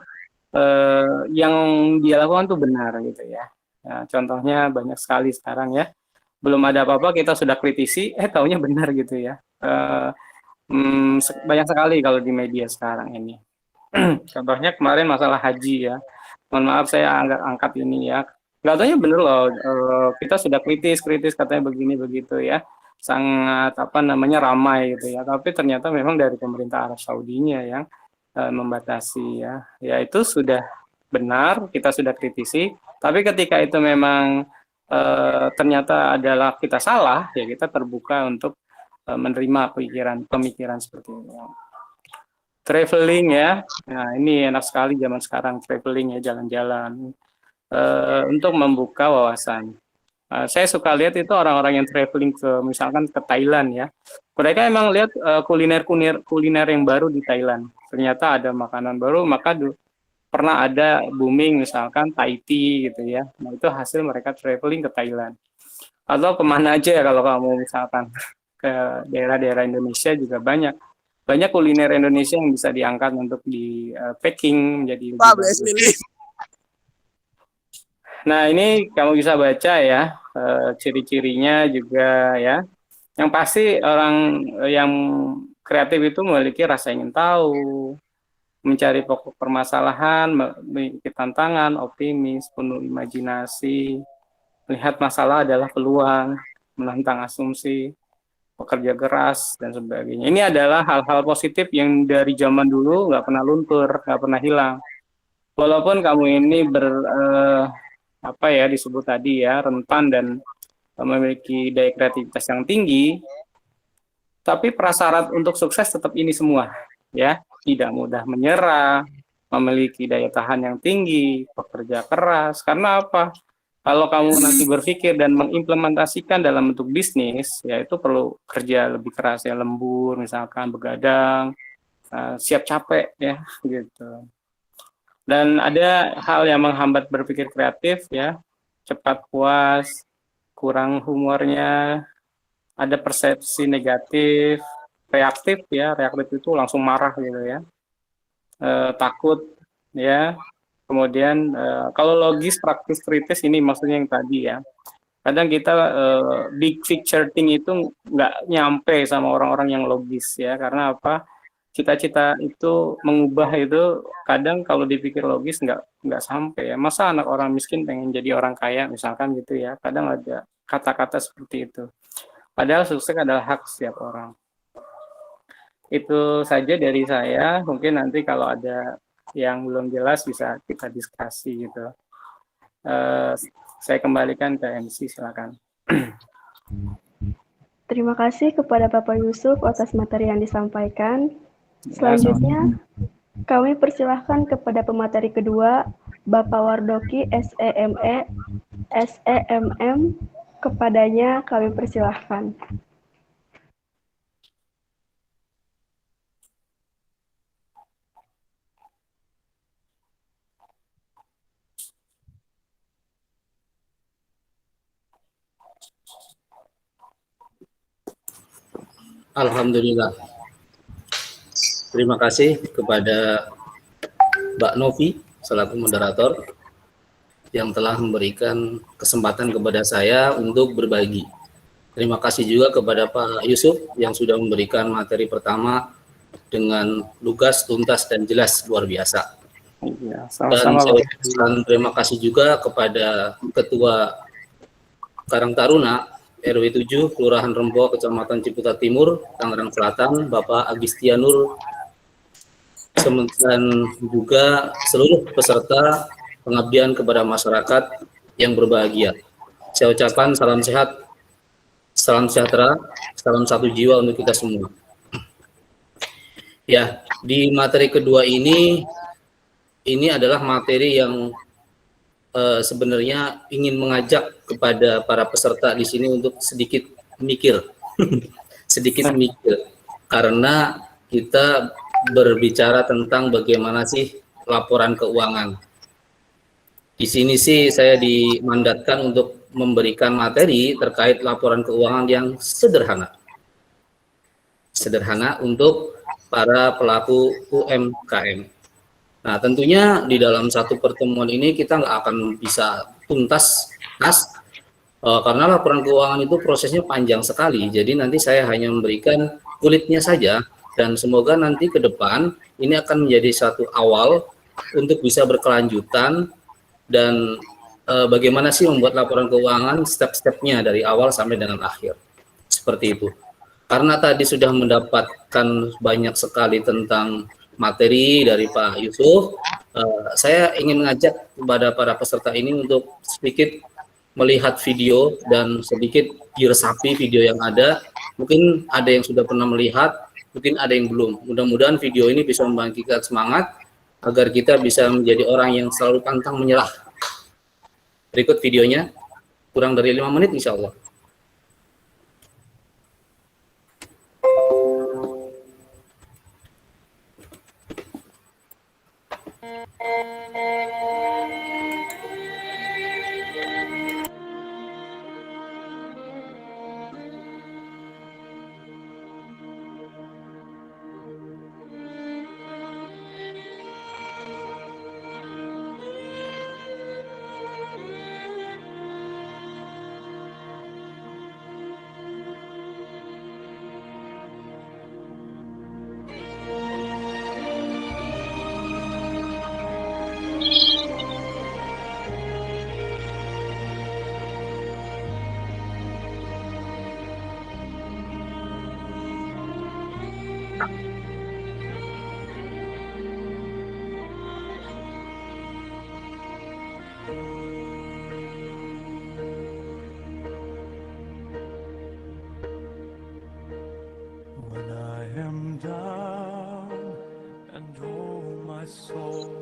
yang dia lakukan itu benar gitu ya. Nah, contohnya banyak sekali sekarang ya. Belum ada apa-apa kita sudah kritisi, taunya benar gitu ya. Banyak sekali kalau di media sekarang ini. Contohnya kemarin masalah haji ya. Mohon maaf saya angkat ini ya. Nggak taunya bener loh, kita sudah kritis katanya begini begitu ya, sangat apa namanya ramai gitu ya, tapi ternyata memang dari pemerintah Arab Saudinya yang membatasi ya, itu sudah benar, kita sudah kritisi, tapi ketika itu memang ternyata adalah kita salah, ya kita terbuka untuk menerima pemikiran seperti ini. Traveling ya, nah ini enak sekali zaman sekarang traveling ya, jalan-jalan. Untuk membuka wawasan. Saya suka lihat itu orang-orang yang traveling misalkan ke Thailand ya. Mereka emang lihat kuliner yang baru di Thailand. Ternyata ada makanan baru, maka pernah ada booming misalkan Thai tea gitu ya. Nah itu hasil mereka traveling ke Thailand. Atau kemana aja ya kalau kamu misalkan ke daerah-daerah Indonesia juga banyak kuliner Indonesia yang bisa diangkat untuk di packing menjadi lebih bagus. Nah ini kamu bisa baca ya, ciri-cirinya juga ya. Yang pasti orang yang kreatif itu memiliki rasa ingin tahu, mencari pokok permasalahan, memiliki tantangan, optimis, penuh imajinasi, melihat masalah adalah peluang, menantang asumsi, pekerja keras, dan sebagainya. Ini adalah hal-hal positif yang dari zaman dulu nggak pernah luntur, nggak pernah hilang. Walaupun kamu ini apa ya disebut tadi ya, rentan dan memiliki daya kreativitas yang tinggi, tapi prasyarat untuk sukses tetap ini semua, ya. Tidak mudah menyerah, memiliki daya tahan yang tinggi, pekerja keras. Karena apa? Kalau kamu nanti berpikir dan mengimplementasikan dalam bentuk bisnis, ya itu perlu kerja lebih keras, ya, lembur, misalkan begadang, siap capek, ya, gitu. Dan ada hal yang menghambat berpikir kreatif, ya, cepat puas, kurang humornya, ada persepsi negatif, reaktif, ya, reaktif itu langsung marah gitu ya, takut, ya. Kemudian kalau logis, praktis, kritis ini maksudnya yang tadi ya. Kadang kita big picture thing itu nggak nyampe sama orang-orang yang logis ya, karena apa? Cita-cita itu mengubah itu kadang kalau dipikir logis nggak sampai ya. Masa anak orang miskin pengen jadi orang kaya misalkan gitu ya. Kadang ada kata-kata seperti itu. Padahal sukses adalah hak setiap orang. Itu saja dari saya. Mungkin nanti kalau ada yang belum jelas bisa kita diskusi gitu. Saya kembalikan ke MC, silakan. Terima kasih kepada Bapak Yusuf atas materi yang disampaikan. Selanjutnya, kami persilahkan kepada pemateri kedua, Bapak Wardoki, SEME, SEMM. Kepadanya kami persilahkan. Alhamdulillah. Terima kasih kepada Mbak Novi selaku moderator yang telah memberikan kesempatan kepada saya untuk berbagi. Terima kasih juga kepada Pak Yusuf yang sudah memberikan materi pertama dengan lugas, tuntas, dan jelas, luar biasa. Ya, dan saya ucapkan terima kasih juga kepada Ketua Karang Taruna RW 7 Kelurahan Rembo, Kecamatan Ciputat Timur, Tangerang Selatan, Bapak Agistianur, dan juga seluruh peserta pengabdian kepada masyarakat yang berbahagia. Saya ucapkan salam sehat, salam sejahtera, salam satu jiwa untuk kita semua. Ya, di materi kedua ini adalah materi yang sebenarnya ingin mengajak kepada para peserta di sini untuk sedikit mikir, sedikit mikir, karena kita berbicara tentang bagaimana sih laporan keuangan. Di sini sih saya dimandatkan untuk memberikan materi terkait laporan keuangan yang sederhana. Sederhana untuk para pelaku UMKM. Nah, tentunya di dalam satu pertemuan ini kita nggak akan bisa tuntas karena laporan keuangan itu prosesnya panjang sekali. Jadi nanti saya hanya memberikan kulitnya saja, dan semoga nanti ke depan ini akan menjadi satu awal untuk bisa berkelanjutan dan bagaimana sih membuat laporan keuangan step-stepnya dari awal sampai dengan akhir. Seperti itu. Karena tadi sudah mendapatkan banyak sekali tentang materi dari Pak Yusuf, saya ingin mengajak kepada para peserta ini untuk sedikit melihat video dan sedikit diresapi video yang ada. Mungkin ada yang sudah pernah melihat, mungkin ada yang belum. Mudah-mudahan video ini bisa membangkitkan semangat agar kita bisa menjadi orang yang selalu pantang menyerah. Berikut videonya, kurang dari 5 menit insya Allah.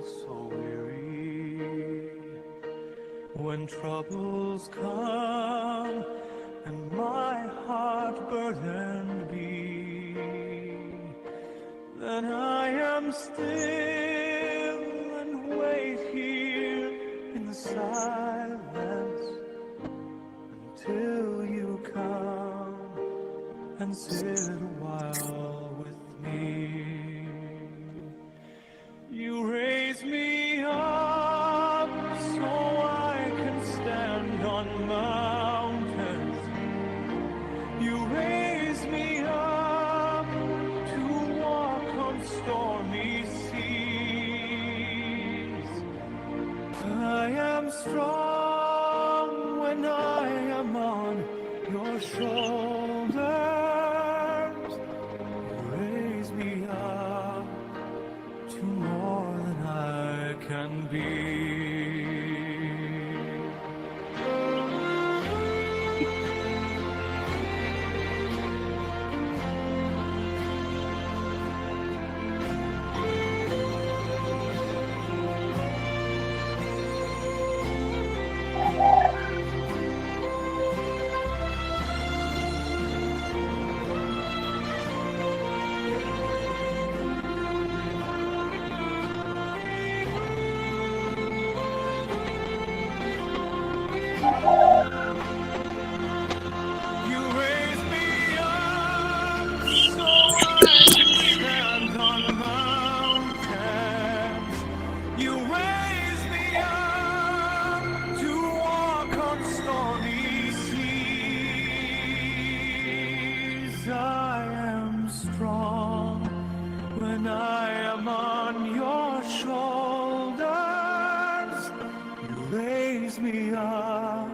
so weary. When troubles come and my heart burdened be, then I am still and wait here in the silence until you come and sit a while with me. You raise me up so I can stand on mountains. You raise me up to walk on stormy seas. I am strong when I am on your shoulders. You raise me up to more than I can be. You raise me up so I can stand on mountains. You raise me up to walk on stormy seas. I am strong when I am on your shoulders. You raise me up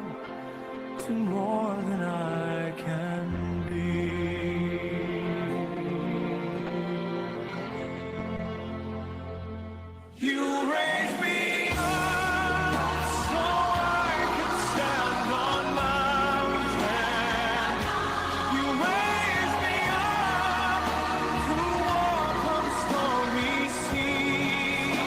to more than I can be. You raise me up so I can stand on mountains. You raise me up to walk on stormy seas.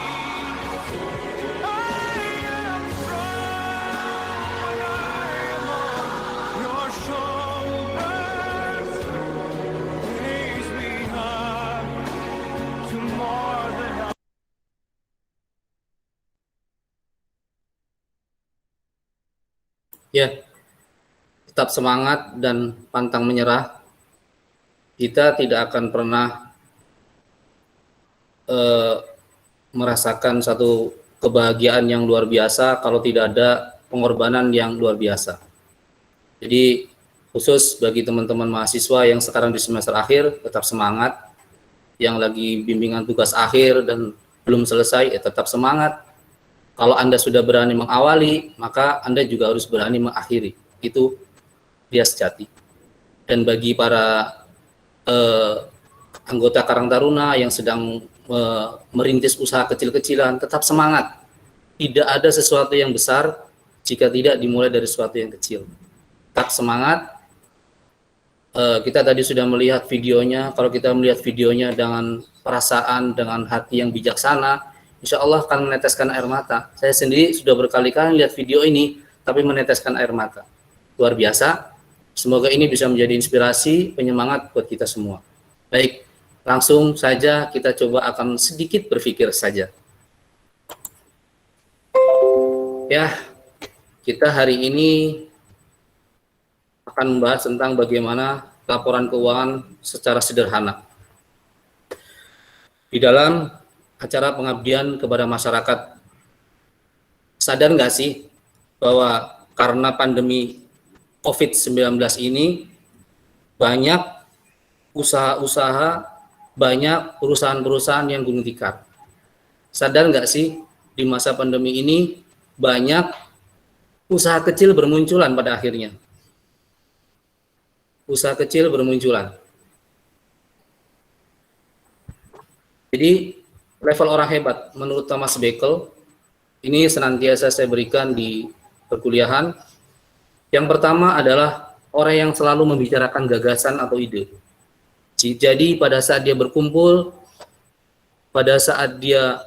I am strong when I am on your shoulders. Raise me up to more than I. Ya, tetap semangat dan pantang menyerah. Kita tidak akan pernah merasakan satu kebahagiaan yang luar biasa kalau tidak ada pengorbanan yang luar biasa. Jadi khusus bagi teman-teman mahasiswa yang sekarang di semester akhir, tetap semangat. Yang lagi bimbingan tugas akhir dan belum selesai, tetap semangat. Kalau Anda sudah berani mengawali, maka Anda juga harus berani mengakhiri. Itu dia sejati. Dan bagi para anggota Karang Taruna yang sedang merintis usaha kecil-kecilan, tetap semangat. Tidak ada sesuatu yang besar jika tidak dimulai dari sesuatu yang kecil. Tetap semangat. Kita tadi sudah melihat videonya. Kalau kita melihat videonya dengan perasaan, dengan hati yang bijaksana, insya Allah akan meneteskan air mata. Saya sendiri sudah berkali-kali lihat video ini, tapi meneteskan air mata. Luar biasa. Semoga ini bisa menjadi inspirasi, penyemangat buat kita semua. Baik, langsung saja kita coba akan sedikit berpikir saja. Ya, kita hari ini akan membahas tentang bagaimana laporan keuangan secara sederhana. Di dalam acara pengabdian kepada masyarakat, sadar nggak sih bahwa karena pandemi COVID-19 ini banyak usaha-usaha, banyak perusahaan-perusahaan yang gulung tikar. Sadar nggak sih di masa pandemi ini banyak usaha kecil bermunculan pada akhirnya. Usaha kecil bermunculan. Jadi level orang hebat menurut Thomas Beckel ini senantiasa saya berikan di perkuliahan. Yang pertama adalah orang yang selalu membicarakan gagasan atau ide. Jadi pada saat dia berkumpul, pada saat dia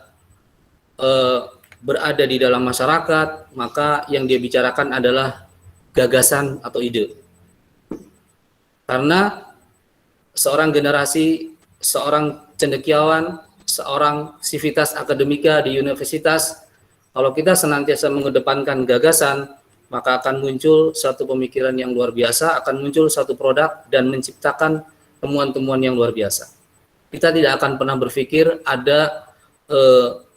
berada di dalam masyarakat, maka yang dia bicarakan adalah gagasan atau ide. Karena seorang generasi, seorang cendekiawan, seorang sivitas akademika di universitas, kalau kita senantiasa mengedepankan gagasan, maka akan muncul satu pemikiran yang luar biasa, akan muncul satu produk dan menciptakan temuan-temuan yang luar biasa. Kita tidak akan pernah berpikir ada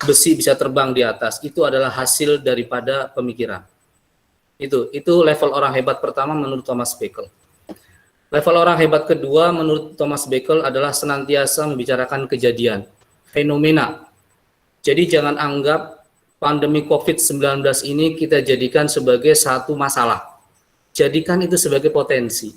besi bisa terbang di atas. Itu adalah hasil daripada pemikiran. Itu level orang hebat pertama menurut Thomas Bacon. Level orang hebat kedua menurut Thomas Bacon adalah senantiasa membicarakan kejadian, fenomena. Jadi jangan anggap pandemi COVID-19 ini kita jadikan sebagai satu masalah. Jadikan itu sebagai potensi.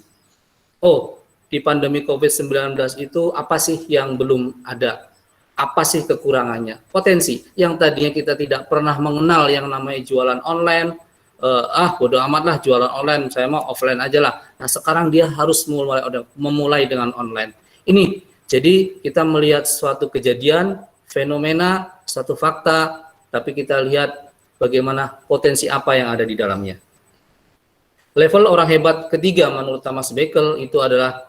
Oh, di pandemi COVID-19 itu apa sih yang belum ada? Apa sih kekurangannya? Potensi yang tadinya kita tidak pernah mengenal yang namanya jualan online, bodo amat lah jualan online, saya mau offline aja lah. Nah sekarang dia harus memulai dengan online. Ini jadi kita melihat suatu kejadian, fenomena, suatu fakta, tapi kita lihat bagaimana potensi apa yang ada di dalamnya. Level orang hebat ketiga menurut Thomas Bacon itu adalah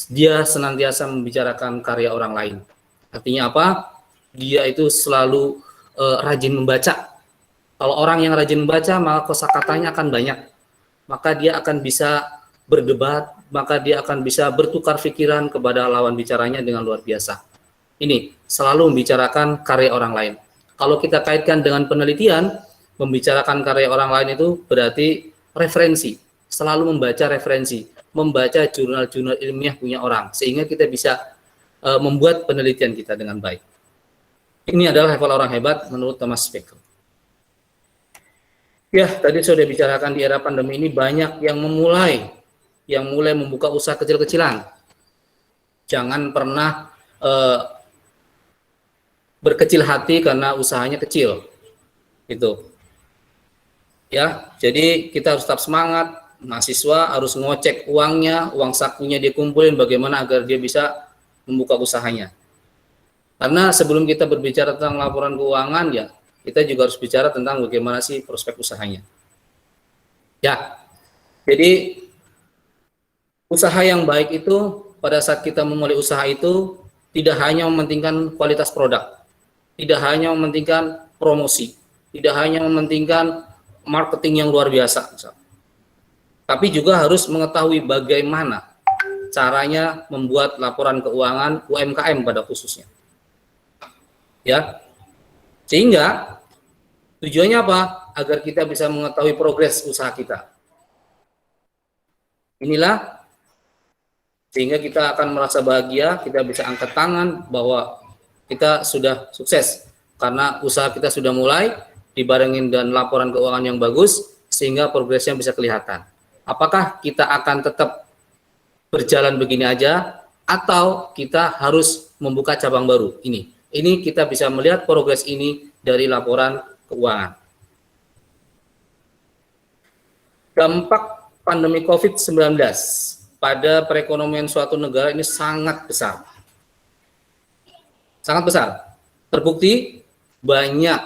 dia senantiasa membicarakan karya orang lain. Artinya apa? Dia itu selalu rajin membaca. Kalau orang yang rajin membaca, maka kosakatanya akan banyak. Maka dia akan bisa berdebat, maka dia akan bisa bertukar pikiran kepada lawan bicaranya dengan luar biasa. Ini selalu membicarakan karya orang lain. Kalau kita kaitkan dengan penelitian, membicarakan karya orang lain itu berarti referensi. Selalu membaca referensi, membaca jurnal-jurnal ilmiah punya orang, sehingga kita bisa membuat penelitian kita dengan baik. Ini adalah level orang hebat menurut Thomas Bacon. Ya, tadi sudah bicarakan di era pandemi ini banyak yang mulai membuka usaha kecil-kecilan. Jangan pernah berkecil hati karena usahanya kecil. Gitu. Ya, jadi kita harus tetap semangat. Mahasiswa harus ngecek uangnya, uang sakunya dia kumpulin bagaimana agar dia bisa membuka usahanya. Karena sebelum kita berbicara tentang laporan keuangan, ya kita juga harus bicara tentang bagaimana sih prospek usahanya. Ya, jadi usaha yang baik itu pada saat kita memulai usaha itu tidak hanya mementingkan kualitas produk, tidak hanya mementingkan promosi, tidak hanya mementingkan marketing yang luar biasa, tapi juga harus mengetahui bagaimana caranya membuat laporan keuangan UMKM pada khususnya. Ya, sehingga tujuannya apa? Agar kita bisa mengetahui progres usaha kita. Inilah sehingga kita akan merasa bahagia, kita bisa angkat tangan bahwa kita sudah sukses karena usaha kita sudah mulai dibarengin dengan laporan keuangan yang bagus sehingga progresnya bisa kelihatan. Apakah kita akan tetap berjalan begini aja atau kita harus membuka cabang baru? Ini kita bisa melihat progres ini dari laporan keuangan. Dampak pandemi COVID-19 pada perekonomian suatu negara ini sangat besar. Sangat besar. Terbukti banyak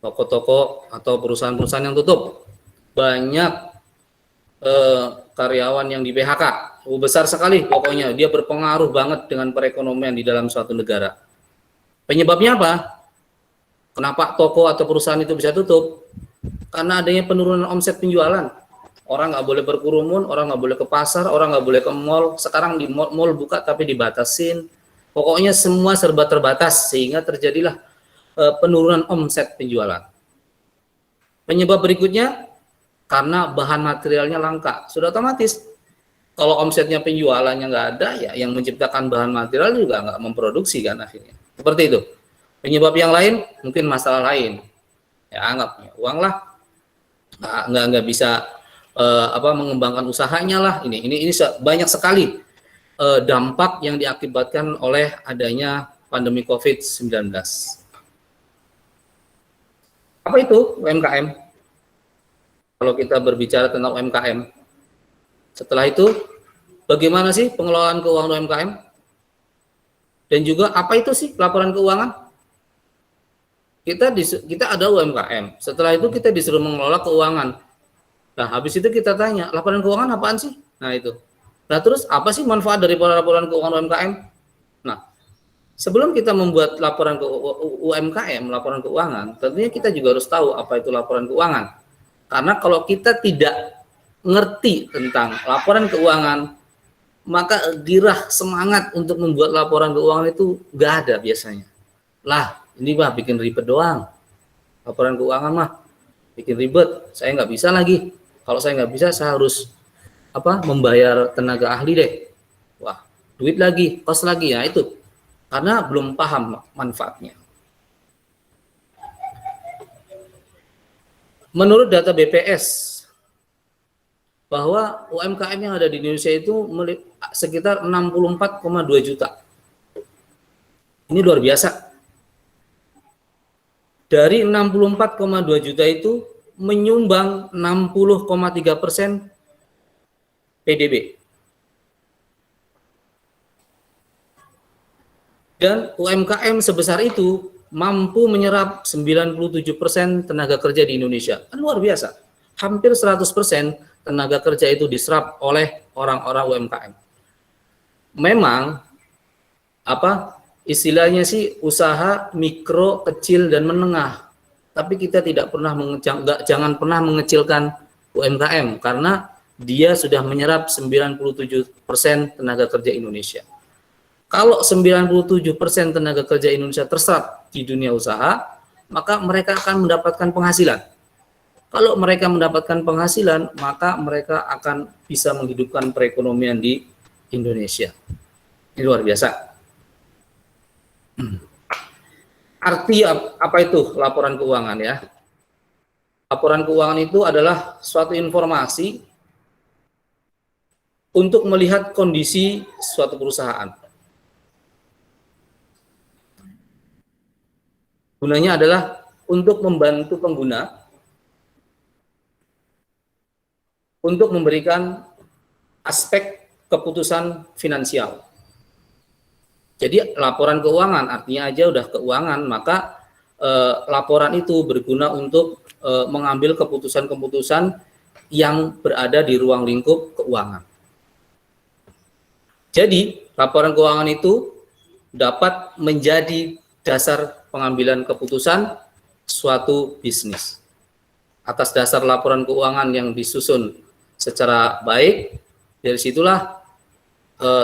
toko-toko atau perusahaan-perusahaan yang tutup. Banyak karyawan yang di PHK. Besar sekali pokoknya. Dia berpengaruh banget dengan perekonomian di dalam suatu negara. Penyebabnya apa? Kenapa toko atau perusahaan itu bisa tutup? Karena adanya penurunan omset penjualan. Orang nggak boleh berkerumun, orang nggak boleh ke pasar, orang nggak boleh ke mall. Sekarang di mall buka tapi dibatasin. Pokoknya semua serba terbatas sehingga terjadilah penurunan omset penjualan. Penyebab berikutnya karena bahan materialnya langka. Sudah otomatis kalau omsetnya penjualannya nggak ada, ya yang menciptakan bahan material juga nggak memproduksi kan akhirnya. Seperti itu. Penyebab yang lain mungkin masalah lain. Ya anggap uang lah, nggak bisa mengembangkan usahanya lah. Ini banyak sekali dampak yang diakibatkan oleh adanya pandemi COVID-19. Apa itu UMKM? Kalau kita berbicara tentang UMKM, setelah itu bagaimana sih pengelolaan keuangan UMKM? Dan juga apa itu sih laporan keuangan? kita ada UMKM. Setelah itu kita disuruh mengelola keuangan. Nah, habis itu kita tanya, laporan keuangan apaan sih? Nah, itu. Nah, terus apa sih manfaat dari laporan keuangan UMKM? Nah, sebelum kita membuat laporan ke UMKM, laporan keuangan, tentunya kita juga harus tahu apa itu laporan keuangan. Karena kalau kita tidak ngerti tentang laporan keuangan, maka girah semangat untuk membuat laporan keuangan itu nggak ada biasanya. Lah, ini mah bikin ribet doang. Laporan keuangan mah bikin ribet. Saya nggak bisa lagi. Kalau saya nggak bisa, saya harus membayar tenaga ahli deh. Wah, duit lagi, kos lagi ya itu. Karena belum paham manfaatnya. Menurut data BPS, bahwa UMKM yang ada di Indonesia itu sekitar 64,2 juta. Ini luar biasa. Dari 64,2 juta itu menyumbang 60,3% PDB. Dan UMKM sebesar itu mampu menyerap 97% tenaga kerja di Indonesia. Kan luar biasa. Hampir 100% tenaga kerja itu diserap oleh orang-orang UMKM. Memang istilahnya sih usaha mikro, kecil dan menengah. Tapi kita tidak pernah jangan pernah mengecilkan UMKM karena dia sudah menyerap 97% tenaga kerja Indonesia. Kalau 97% tenaga kerja Indonesia terserap di dunia usaha, maka mereka akan mendapatkan penghasilan. Kalau mereka mendapatkan penghasilan, maka mereka akan bisa menghidupkan perekonomian di Indonesia. Ini luar biasa. Arti apa itu laporan keuangan ya? Laporan keuangan itu adalah suatu informasi untuk melihat kondisi suatu perusahaan. Gunanya adalah untuk membantu pengguna untuk memberikan aspek keputusan finansial. Jadi laporan keuangan artinya aja udah keuangan, maka laporan itu berguna untuk mengambil keputusan-keputusan yang berada di ruang lingkup keuangan. Jadi laporan keuangan itu dapat menjadi dasar pengambilan keputusan suatu bisnis. Atas dasar laporan keuangan yang disusun secara baik, dari situlah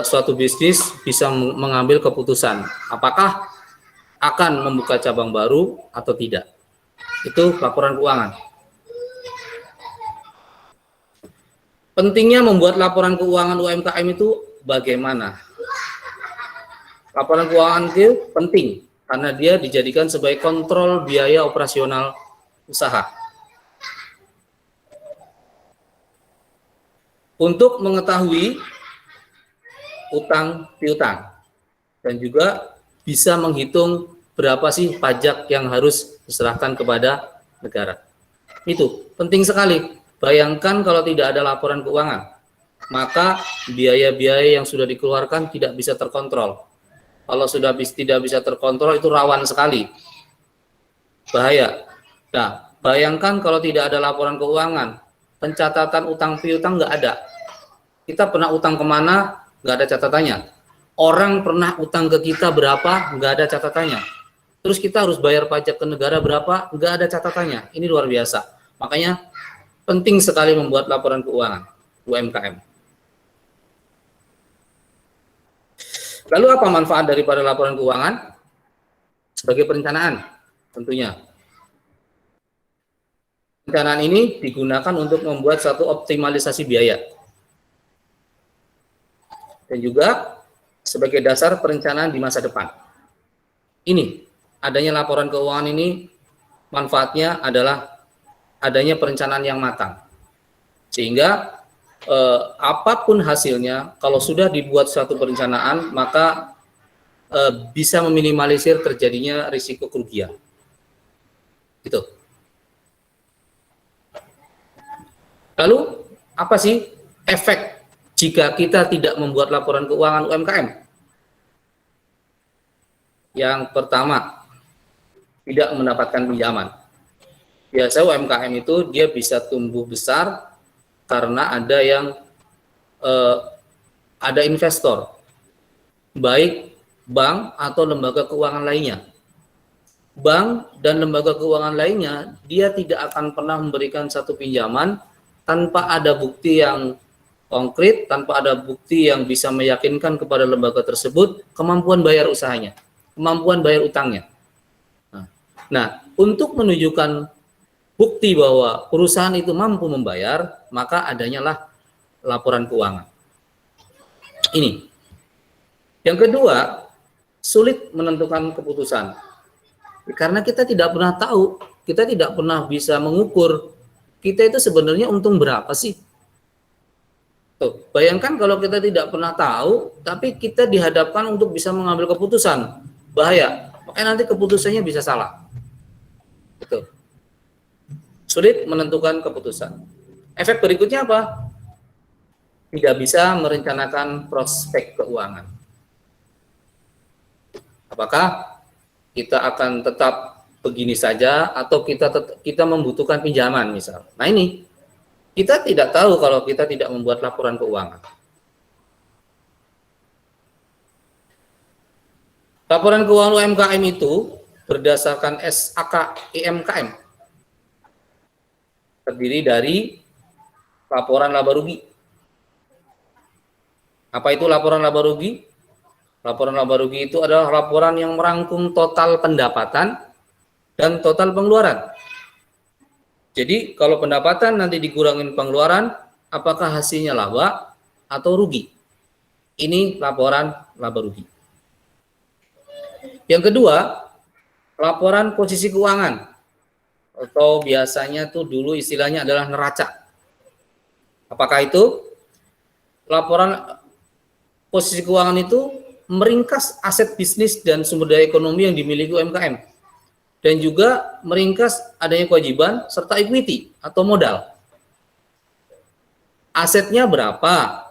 suatu bisnis bisa mengambil keputusan apakah akan membuka cabang baru atau tidak. Itu laporan keuangan. Pentingnya membuat laporan keuangan UMKM itu bagaimana? Laporan keuangan itu penting karena dia dijadikan sebagai kontrol biaya operasional usaha. Untuk mengetahui utang piutang dan juga bisa menghitung berapa sih pajak yang harus diserahkan kepada negara. Itu penting sekali. Bayangkan kalau tidak ada laporan keuangan, maka biaya-biaya yang sudah dikeluarkan tidak bisa terkontrol. Kalau sudah tidak bisa terkontrol itu rawan sekali. Bahaya. Nah, bayangkan kalau tidak ada laporan keuangan, pencatatan utang piutang nggak ada. Kita pernah utang kemana? Nggak ada catatannya. Orang pernah utang ke kita berapa? Nggak ada catatannya. Terus kita harus bayar pajak ke negara berapa? Nggak ada catatannya. Ini luar biasa. Makanya penting sekali membuat laporan keuangan UMKM. Lalu apa manfaat daripada laporan keuangan? Sebagai perencanaan tentunya. Perencanaan ini digunakan untuk membuat satu optimalisasi biaya. Dan juga sebagai dasar perencanaan di masa depan. Ini, adanya laporan keuangan ini, manfaatnya adalah adanya perencanaan yang matang. Sehingga apapun hasilnya, kalau sudah dibuat suatu perencanaan, maka bisa meminimalisir terjadinya risiko kerugian. Gitu. Lalu, apa sih efek jika kita tidak membuat laporan keuangan UMKM? Yang pertama, tidak mendapatkan pinjaman. Biasa UMKM itu dia bisa tumbuh besar karena ada investor, baik bank atau lembaga keuangan lainnya. Bank dan lembaga keuangan lainnya, dia tidak akan pernah memberikan satu pinjaman tanpa ada bukti yang konkret, tanpa ada bukti yang bisa meyakinkan kepada lembaga tersebut kemampuan bayar usahanya, kemampuan bayar utangnya. Nah, untuk menunjukkan bukti bahwa perusahaan itu mampu membayar, maka adanya lah laporan keuangan. Ini. Yang kedua, sulit menentukan keputusan. Karena kita tidak pernah tahu, kita tidak pernah bisa mengukur kita itu sebenarnya untung berapa sih. Tuh, bayangkan kalau kita tidak pernah tahu, tapi kita dihadapkan untuk bisa mengambil keputusan. Bahaya, makanya nanti keputusannya bisa salah. Betul. Sulit menentukan keputusan. Efek berikutnya apa? Tidak bisa merencanakan prospek keuangan. Apakah kita akan tetap begini saja atau kita membutuhkan pinjaman misal. Nah ini kita tidak tahu kalau kita tidak membuat laporan keuangan. Laporan keuangan UMKM itu berdasarkan SAK IMKM. Terdiri dari laporan laba rugi. Apa itu laporan laba rugi? Laporan laba rugi itu adalah laporan yang merangkum total pendapatan dan total pengeluaran. Jadi kalau pendapatan nanti dikurangin pengeluaran, apakah hasilnya laba atau rugi? Ini laporan laba rugi. Yang kedua, laporan posisi keuangan. Atau biasanya tuh dulu istilahnya adalah neraca. Apakah itu? Laporan posisi keuangan itu meringkas aset bisnis dan sumber daya ekonomi yang dimiliki UMKM. Dan juga meringkas adanya kewajiban serta equity atau modal. Asetnya berapa?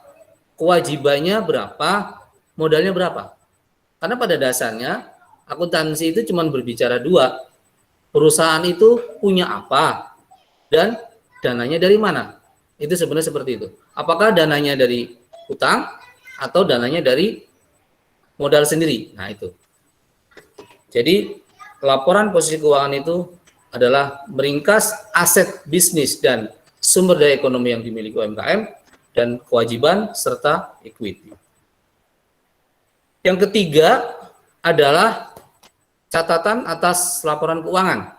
Kewajibannya berapa? Modalnya berapa? Karena pada dasarnya akuntansi itu cuma berbicara dua. Perusahaan itu punya apa dan dananya dari mana? Itu sebenarnya seperti itu. Apakah dananya dari utang atau dananya dari modal sendiri? Nah itu. Jadi laporan posisi keuangan itu adalah meringkas aset bisnis dan sumber daya ekonomi yang dimiliki UMKM dan kewajiban serta equity. Yang ketiga adalah catatan atas laporan keuangan,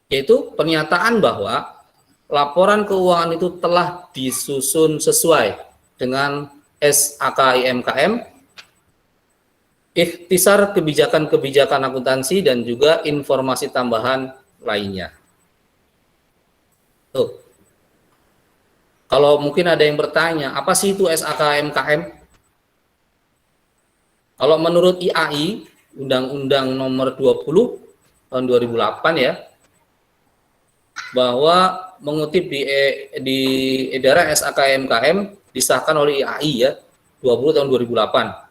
yaitu pernyataan bahwa laporan keuangan itu telah disusun sesuai dengan SAK IMKM, ikhtisar kebijakan-kebijakan akuntansi, dan juga informasi tambahan lainnya. Tuh. Kalau mungkin ada yang bertanya, apa sih itu SAK IMKM? Kalau menurut IAI, Undang-Undang Nomor 20 tahun 2008 ya, bahwa mengutip di edaran SAK IMKM disahkan oleh IAI ya, 20 tahun 2008.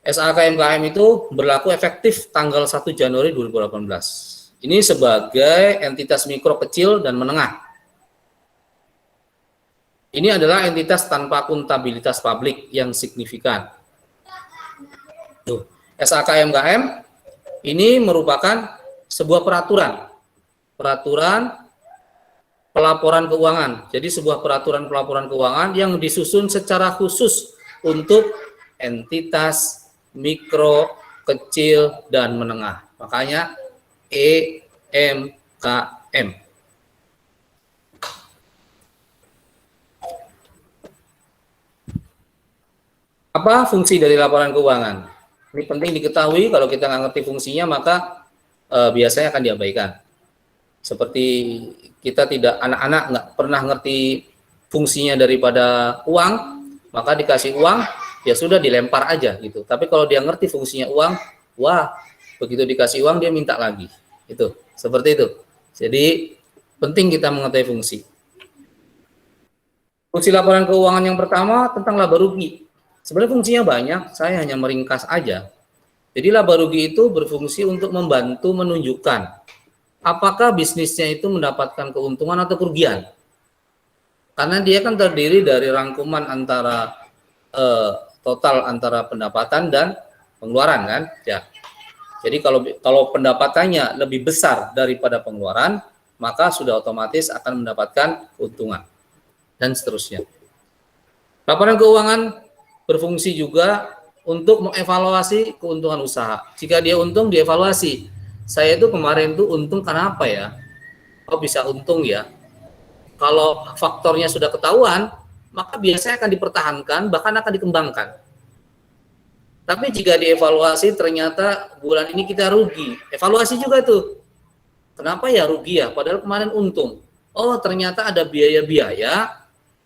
SAK IMKM itu berlaku efektif tanggal 1 Januari 2018. Ini sebagai entitas mikro, kecil, dan menengah. Ini adalah entitas tanpa akuntabilitas publik yang signifikan. Tuh, SAK IMKM ini merupakan sebuah peraturan pelaporan keuangan. Jadi sebuah peraturan pelaporan keuangan yang disusun secara khusus untuk entitas mikro, kecil, dan menengah. Makanya EMKM. Apa fungsi dari laporan keuangan? Ini penting diketahui. Kalau kita nggak ngerti fungsinya, maka biasanya akan diabaikan. Seperti kita anak-anak nggak pernah ngerti fungsinya daripada uang, maka dikasih uang, ya sudah dilempar aja gitu. Tapi kalau dia ngerti fungsinya uang, wah, begitu dikasih uang dia minta lagi. Itu, seperti itu. Jadi penting kita mengetahui fungsi. Fungsi laporan keuangan yang pertama tentang laba rugi. Sebenarnya fungsinya banyak, saya hanya meringkas aja. Jadi laba rugi itu berfungsi untuk membantu menunjukkan apakah bisnisnya itu mendapatkan keuntungan atau kerugian. Karena dia kan terdiri dari rangkuman antara total antara pendapatan dan pengeluaran kan, ya. Jadi kalau pendapatannya lebih besar daripada pengeluaran, maka sudah otomatis akan mendapatkan keuntungan dan seterusnya. Laporan keuangan berfungsi juga untuk mengevaluasi keuntungan usaha. Jika dia untung, dievaluasi. Saya itu kemarin tuh untung karena apa ya? Kok bisa untung ya? Kalau faktornya sudah ketahuan, maka biasanya akan dipertahankan, bahkan akan dikembangkan. Tapi jika dievaluasi ternyata bulan ini kita rugi, evaluasi juga tuh. Kenapa ya rugi ya? Padahal kemarin untung. Oh, ternyata ada biaya-biaya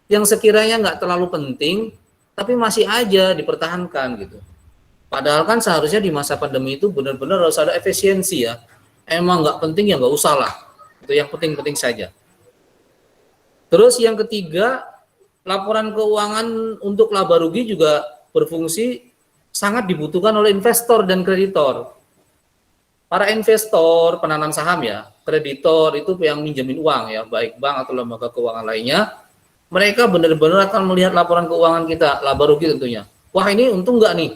yang sekiranya nggak terlalu penting, tapi masih aja dipertahankan gitu. Padahal kan seharusnya di masa pandemi itu benar-benar harus ada efisiensi ya. Emang nggak penting ya nggak usah lah. Itu yang penting-penting saja. Terus yang ketiga, laporan keuangan untuk laba rugi juga berfungsi sangat dibutuhkan oleh investor dan kreditor. Para investor, penanam saham ya, kreditor itu yang minjemin uang ya, baik bank atau lembaga keuangan lainnya, mereka benar-benar akan melihat laporan keuangan kita, laba rugi tentunya. Wah ini untung nggak nih?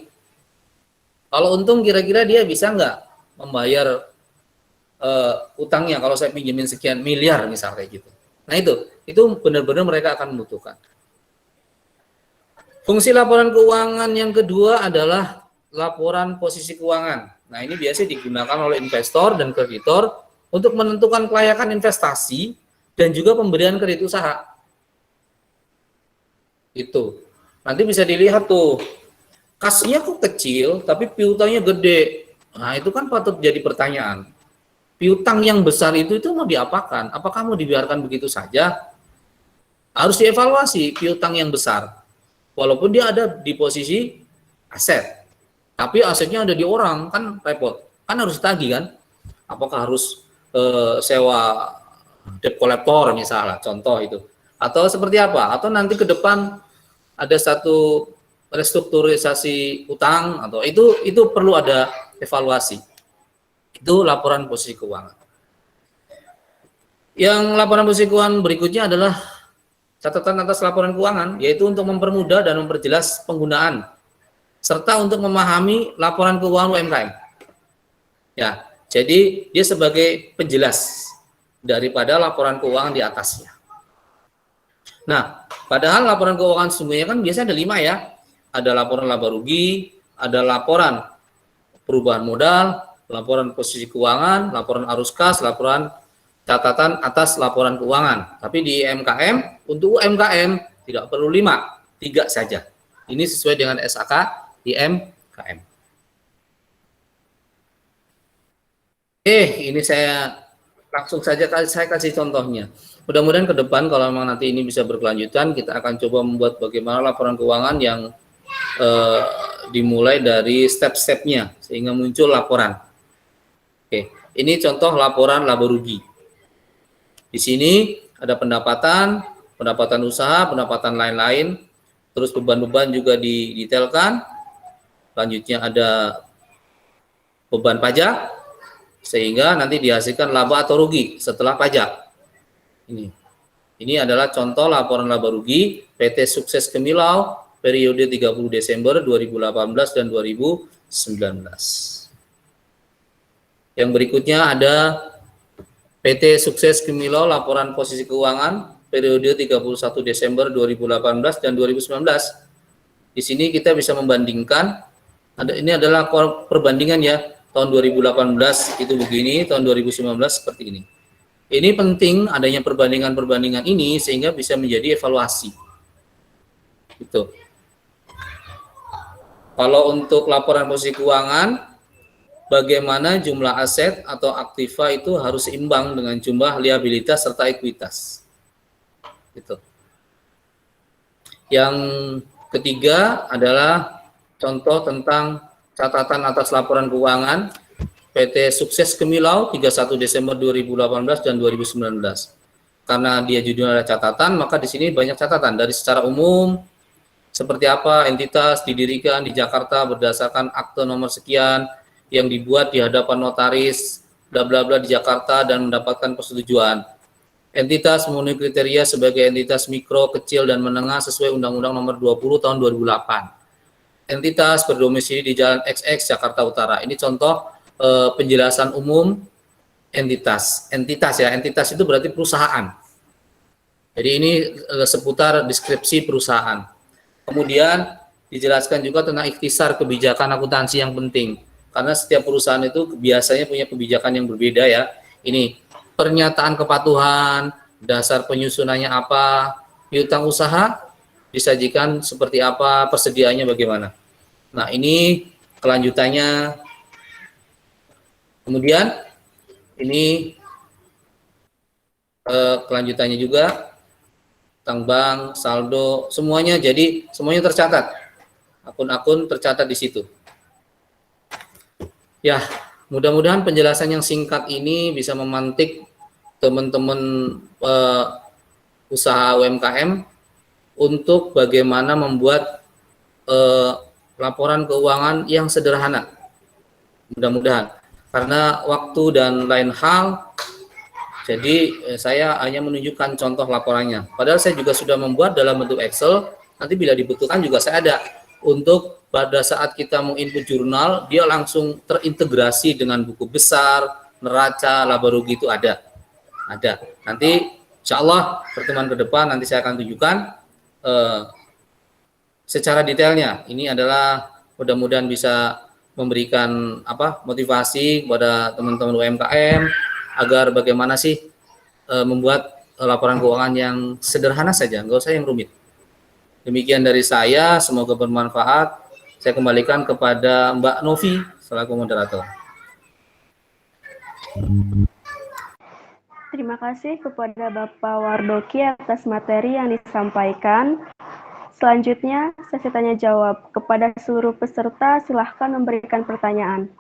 Kalau untung kira-kira dia bisa nggak membayar utangnya kalau saya pinjemin sekian miliar misalnya kayak gitu. Nah itu benar-benar mereka akan membutuhkan. Fungsi laporan keuangan yang kedua adalah laporan posisi keuangan. Nah ini biasanya digunakan oleh investor dan kreditor untuk menentukan kelayakan investasi dan juga pemberian kredit usaha. Itu nanti bisa dilihat tuh, kasnya kok kecil tapi piutangnya gede. Nah itu kan patut jadi pertanyaan. Piutang yang besar itu mau diapakan? Apakah mau dibiarkan begitu saja? Harus dievaluasi piutang yang besar. Walaupun dia ada di posisi aset, tapi asetnya ada di orang, kan repot. Kan harus tagih kan? Apakah harus sewa debt collector misalnya, contoh itu. Atau seperti apa? Atau nanti ke depan ada satu restrukturisasi utang, atau itu perlu ada evaluasi. Itu laporan posisi keuangan. Yang laporan posisi keuangan berikutnya adalah catatan atas laporan keuangan, yaitu untuk mempermudah dan memperjelas penggunaan serta untuk memahami laporan keuangan UMKM. Ya, jadi dia sebagai penjelas daripada laporan keuangan di atasnya. Nah, padahal laporan keuangan sesungguhnya kan biasanya ada 5 ya. Ada laporan laba rugi, ada laporan perubahan modal, laporan posisi keuangan, laporan arus kas, laporan catatan atas laporan keuangan. Tapi di UMKM, untuk UMKM tidak perlu 5, 3 saja. Ini sesuai dengan SAK UMKM. Ini saya langsung saja saya kasih contohnya. Mudah-mudahan ke depan kalau memang nanti ini bisa berkelanjutan, kita akan coba membuat bagaimana laporan keuangan yang dimulai dari step-stepnya sehingga muncul laporan. Oke, ini contoh laporan laba rugi. Di sini ada pendapatan usaha, pendapatan lain-lain, terus beban-beban juga didetailkan. Selanjutnya ada beban pajak, sehingga nanti dihasilkan laba atau rugi setelah pajak. Ini adalah contoh laporan laba rugi PT Sukses Gemilau periode 30 Desember 2018 dan 2019. Yang berikutnya ada PT Sukses Gemilau laporan posisi keuangan periode 31 Desember 2018 dan 2019. Di sini kita bisa membandingkan, ini adalah perbandingan ya, tahun 2018 itu begini, tahun 2019 seperti ini. Ini penting adanya perbandingan-perbandingan ini sehingga bisa menjadi evaluasi. Gitu. Kalau untuk laporan posisi keuangan, bagaimana jumlah aset atau aktiva itu harus seimbang dengan jumlah liabilitas serta ekuitas. Gitu. Yang ketiga adalah contoh tentang catatan atas laporan keuangan PT Sukses Gemilau 31 Desember 2018 dan 2019. Karena dia judulnya catatan, maka di sini banyak catatan dari secara umum, seperti apa entitas didirikan di Jakarta berdasarkan akte nomor sekian, yang dibuat di hadapan notaris bla bla bla di Jakarta dan mendapatkan persetujuan. Entitas memenuhi kriteria sebagai entitas mikro, kecil, dan menengah sesuai Undang-Undang Nomor 20 Tahun 2008. Entitas berdomisili di Jalan XX Jakarta Utara. Ini contoh penjelasan umum entitas. Entitas itu berarti perusahaan. Jadi ini seputar deskripsi perusahaan. Kemudian dijelaskan juga tentang ikhtisar kebijakan akuntansi yang penting. Karena setiap perusahaan itu biasanya punya kebijakan yang berbeda ya. Ini pernyataan kepatuhan, dasar penyusunannya apa, piutang usaha disajikan seperti apa, persediaannya bagaimana. Nah, ini kelanjutannya. Kemudian ini kelanjutannya juga tentang bank, saldo, semuanya, jadi semuanya tercatat. Akun-akun tercatat di situ. Ya, mudah-mudahan penjelasan yang singkat ini bisa memantik teman-teman usaha UMKM untuk bagaimana membuat laporan keuangan yang sederhana. Mudah-mudahan. Karena waktu dan lain hal, jadi saya hanya menunjukkan contoh laporannya. Padahal saya juga sudah membuat dalam bentuk Excel, nanti bila dibutuhkan juga saya ada. Untuk pada saat kita mau input jurnal, dia langsung terintegrasi dengan buku besar, neraca, laba rugi itu ada. Nanti insya Allah pertemuan ke depan nanti saya akan tunjukkan secara detailnya. Ini adalah mudah-mudahan bisa memberikan motivasi kepada teman-teman UMKM agar bagaimana sih membuat laporan keuangan yang sederhana saja, nggak usah yang rumit. Demikian dari saya, semoga bermanfaat. Saya kembalikan kepada Mbak Novi selaku moderator. Terima kasih kepada Bapak Wardoki atas materi yang disampaikan. Selanjutnya, sesi tanya jawab. Kepada seluruh peserta, silahkan memberikan pertanyaan.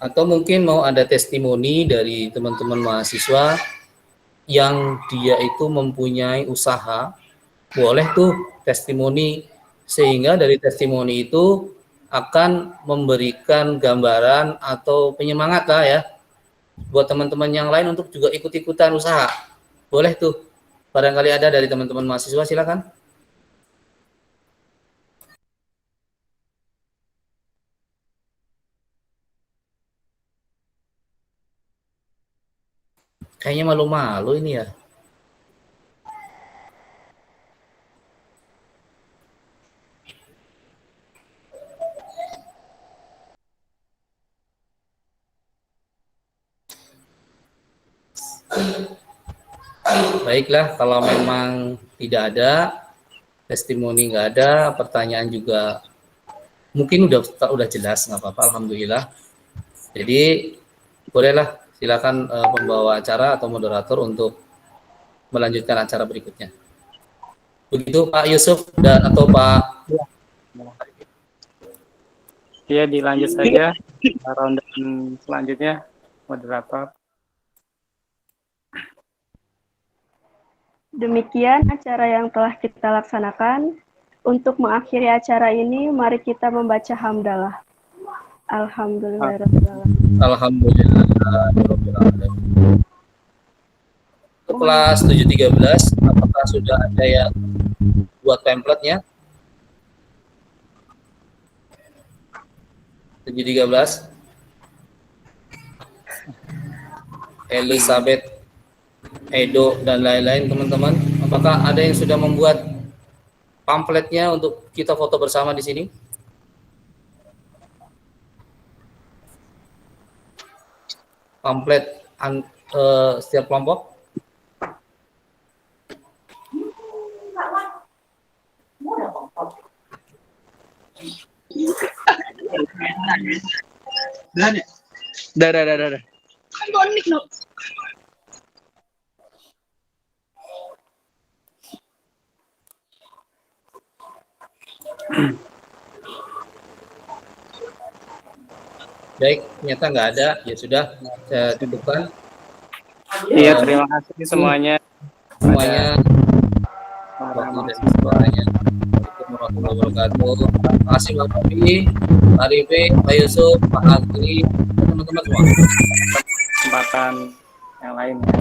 Atau mungkin mau ada testimoni dari teman-teman mahasiswa yang dia itu mempunyai usaha, boleh tuh testimoni, sehingga dari testimoni itu akan memberikan gambaran atau penyemangat lah ya buat teman-teman yang lain untuk juga ikut-ikutan usaha. Boleh tuh, barangkali ada dari teman-teman mahasiswa, silakan. Kayaknya malu-malu ini ya. Baiklah, kalau memang tidak ada, testimoni nggak ada, pertanyaan juga mungkin udah jelas, nggak apa-apa, alhamdulillah. Jadi bolehlah silakan pembawa acara atau moderator untuk melanjutkan acara berikutnya. Begitu Pak Yusuf dan atau Pak. Ya, dilanjut saja ronde selanjutnya, moderator. Demikian acara yang telah kita laksanakan. Untuk mengakhiri acara ini, mari kita membaca hamdalah. Alhamdulillahirrahmanirrahim. Alhamdulillahirrahmanirrahim. Untuk kelas 713, apakah sudah ada yang buat template-nya? 713. Elizabeth, Edo, dan lain-lain teman-teman. Apakah ada yang sudah membuat pamfletnya untuk kita foto bersama di sini? Pamflet setiap kelompok? Dah. Baik, ternyata nggak ada. Ya sudah, saya cukupkan. Iya, terima kasih semuanya. Semuanya Para waktu dan mahasiswa. suaranya. Assalamualaikum warahmatullahi wabarakatuh. Terima kasih Pak Fabi, Pak Rife, Pak Yusuf, Pak Agri, teman-teman semua. Kesempatan yang lainnya.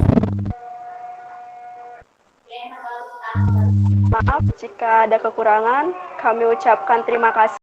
Maaf jika ada kekurangan, kami ucapkan terima kasih